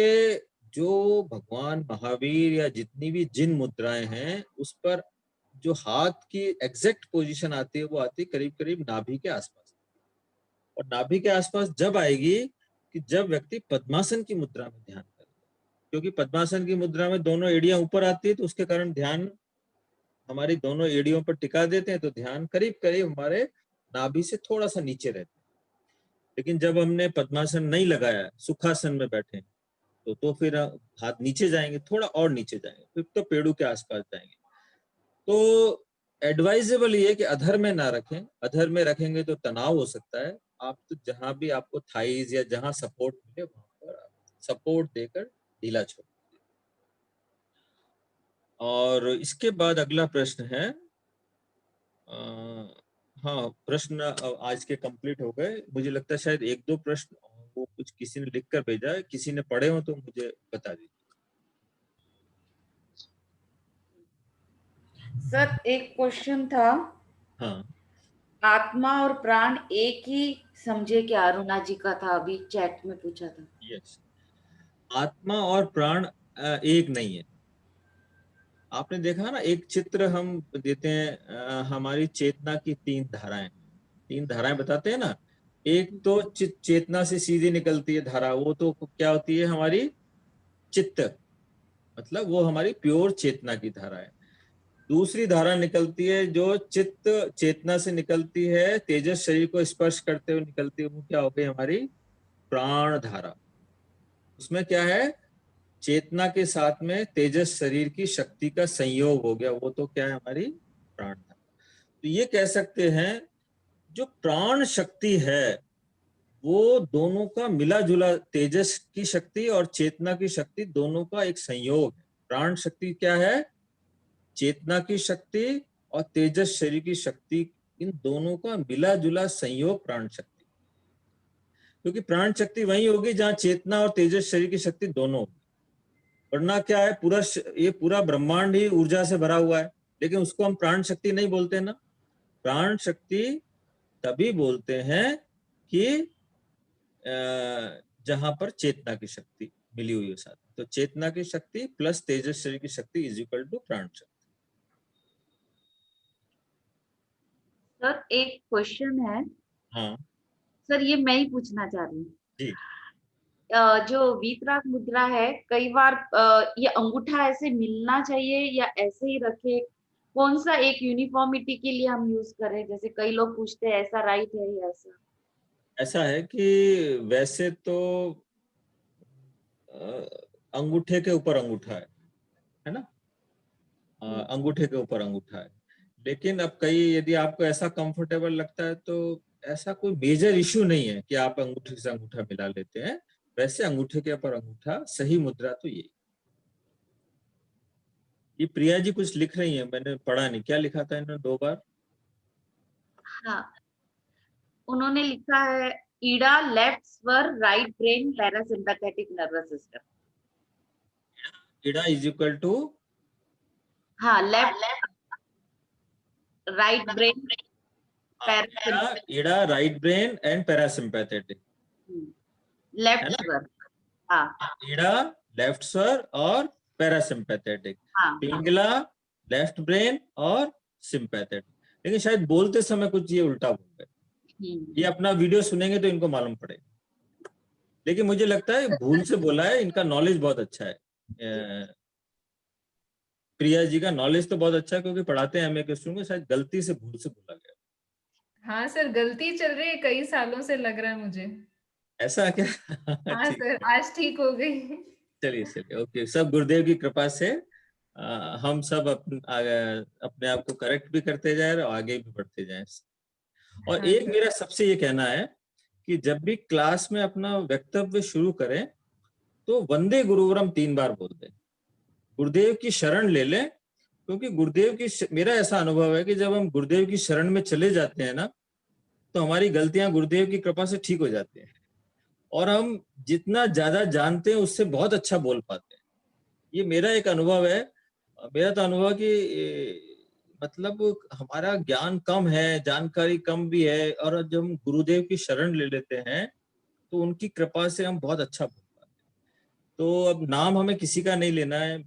जो भगवान महावीर या जितनी भी जिन मुद्राएं हैं, उस पर जो हाथ की एग्जैक्ट पोजीशन आती है, वो आती है करीब करीब नाभि के आसपास। और नाभि के आसपास जब आएगी कि जब व्यक्ति पद्मासन की मुद्रा में ध्यान करे, क्योंकि पद्मासन की मुद्रा में दोनों एड़ियां ऊपर आती है, तो उसके कारण ध्यान हमारी दोनों एड़ियों पर टिका देते हैं, तो ध्यान करीब करीब हमारे नाभि से थोड़ा सा नीचे रहता है। लेकिन जब हमने पद्मासन नहीं लगाया, सुखासन में बैठे, तो फिर हाथ नीचे जाएंगे, थोड़ा और नीचे जाएंगे, फिर तो पेड़ों के आसपास जाएंगे। तो एडवाइजेबल ये कि अधर में ना रखें, अधर में रखेंगे तो तनाव हो सकता है। आप तो जहां भी आपको थाइज या जहां सपोर्ट मिले वहां पर सपोर्ट देकर ढीला छोड़। और इसके बाद अगला प्रश्न है, हाँ, प्रश्न आज के कंप्लीट हो गए। मुझे लगता है शायद 1-2 प्रश्न वो कुछ किसी ने लिख कर भेजा है, किसी ने पढ़े हो तो मुझे बता दीजिए। सर एक क्वेश्चन था, हाँ, आत्मा और प्राण एक ही समझे क्या? अरुणा जी का था, अभी चैट में पूछा था। यस, आत्मा और प्राण एक नहीं है। आपने देखा ना, एक चित्र हम देते हैं, हमारी चेतना की 3 धाराएं बताते हैं ना। एक तो चेतना से सीधी निकलती है धारा, वो तो क्या होती है, हमारी चित्त। मतलब वो हमारी प्योर चेतना की धारा है। दूसरी धारा निकलती है जो चित्त चेतना से निकलती है, तेजस शरीर को स्पर्श करते हुए निकलती है, वो क्या हो गई हमारी प्राण धारा। उसमें क्या है, चेतना के साथ में तेजस शरीर की शक्ति का संयोग हो गया, वो तो क्या है हमारी प्राण धारा। तो ये कह सकते हैं जो प्राण शक्ति है वो दोनों का मिला जुला, तेजस की शक्ति और चेतना की शक्ति दोनों का एक संयोग है। प्राण शक्ति क्या है, चेतना की शक्ति और तेजस शरीर की शक्ति, इन दोनों का मिला जुला संयोग प्राण शक्ति। क्योंकि प्राण शक्ति वही होगी जहां चेतना और तेजस शरीर की शक्ति दोनों होगी। वरना क्या है, ये पूरा ब्रह्मांड ही ऊर्जा से भरा हुआ है, लेकिन उसको हम प्राण शक्ति नहीं बोलते ना। प्राण शक्ति तभी बोलते हैं कि जहां पर चेतना की शक्ति मिली हुई है साथ। तो चेतना की शक्ति प्लस तेजस शरीर की शक्ति इज इक्वल टू प्राण शक्ति। सर एक क्वेश्चन है। हाँ सर ये मैं ही पूछना चाह रही हूँ जी। जो वीतराग मुद्रा है, कई बार ये अंगूठा ऐसे मिलना चाहिए या ऐसे ही रखे, कौन सा एक यूनिफॉर्मिटी के लिए हम यूज करें? जैसे कई लोग पूछते हैं ऐसा राइट है या ऐसा। ऐसा है कि वैसे तो अंगूठे के ऊपर अंगूठा है ना, अंगूठे के ऊपर अंगूठा है। लेकिन अब कई, यदि आपको ऐसा कंफर्टेबल लगता है तो ऐसा कोई मेजर इश्यू नहीं है कि आप अंगूठे से अंगूठा मिला लेते हैं। वैसे अंगूठे के ऊपर अंगूठा सही मुद्रा तो ये प्रिया जी कुछ लिख रही है, मैंने पढ़ा नहीं, क्या लिखा था इन्होंने 2 बार? हाँ, उन्होंने लिखा है ईडा लेफ्ट स्वर right brain parasympathetic nervous system. Ida is equal to, हाँ, left right brain Ida right brain and parasympathetic, left स्वर। हाँ, ईडा लेफ्ट स्वर और पैरासिम्पैथेटिक, हाँ, पिंगला लेफ्ट ब्रेन और सिंपैथेटिक। लेकिन शायद बोलते समय कुछ ये उल्टा बोल गए। ये अपना वीडियो सुनेंगे तो इनको मालूम पड़ेगा। लेकिन मुझे लगता है भूल से बोला है, इनका नॉलेज बहुत अच्छा है। प्रिया जी का नॉलेज तो बहुत अच्छा है क्योंकि पढ़ाते हैं हमें के स्टूडेंट को, शायद गलती से भूल से बोला गया। हाँ सर, गलती चल रही है कई सालों से, लग रहा है मुझे। ऐसा क्या? हाँ सर, आज ठीक हो गई। चलिए ओके, सब गुरुदेव की कृपा से हम सब अपने आप को करेक्ट भी करते जाए और आगे भी बढ़ते जाएं। और हाँ, एक मेरा सबसे ये कहना है कि जब भी क्लास में अपना वक्तव्य शुरू करें तो वंदे गुरुवरम 3 बार बोल दें, गुरुदेव की शरण ले लें। क्योंकि गुरुदेव की, मेरा ऐसा अनुभव है कि जब हम गुरुदेव की शरण में चले जाते हैं ना, तो हमारी गलतियां गुरुदेव की कृपा से ठीक हो जाती हैं और हम जितना ज्यादा जानते हैं उससे बहुत अच्छा बोल पाते हैं। ये मेरा एक अनुभव है। मेरा तो अनुभव कि मतलब हमारा ज्ञान कम है, जानकारी कम भी है, और जब हम गुरुदेव की शरण ले लेते हैं तो उनकी कृपा से हम बहुत अच्छा बोल पाते हैं। तो अब नाम हमें किसी का नहीं लेना है,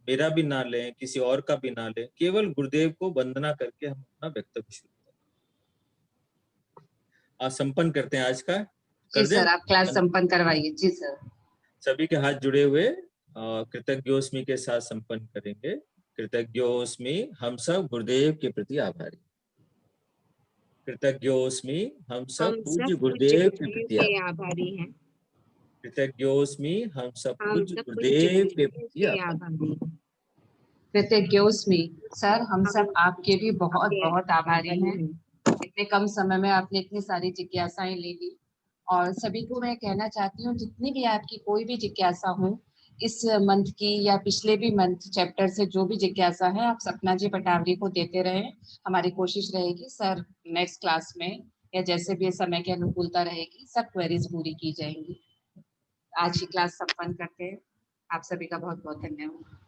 मेरा भी ना लें, किसी और का भी ना लें, केवल गुरुदेव को वंदना करके हम अपना वक्तव्य शुरू करें। आज संपन्न करते हैं आज का। जी सर, आप क्लास संपन्न करवाइए। जी सर। सभी के हाथ जुड़े हुए कृतज्ञोस्मि के साथ संपन्न करेंगे। कृतज्ञोस्मि, हम सब गुरुदेव के प्रति आभारी। कृतज्ञोस्मि, हम सब पूज्य गुरुदेव के प्रति आभारी हैं। कृतज्ञोस्मि, हम सब हम पूज्य सब गुरुदेव के प्रति आभारी हैं। कृतज्ञोस्मि सर, हम सब आपके भी बहुत बहुत आभारी हैं। इतने कम समय में आपने इतनी सारी जिज्ञासाएं ले ली, और सभी को मैं कहना चाहती हूँ जितनी भी आपकी कोई भी जिज्ञासा हो, इस मंथ की या पिछले भी मंथ चैप्टर से जो भी जिज्ञासा है, आप सपना जी पटावरी को देते रहें। हमारी कोशिश रहेगी सर नेक्स्ट क्लास में या जैसे भी समय की अनुकूलता रहेगी, सब क्वेरीज पूरी की जाएंगी। आज की क्लास संपन्न करते हैं। आप सभी का बहुत बहुत धन्यवाद।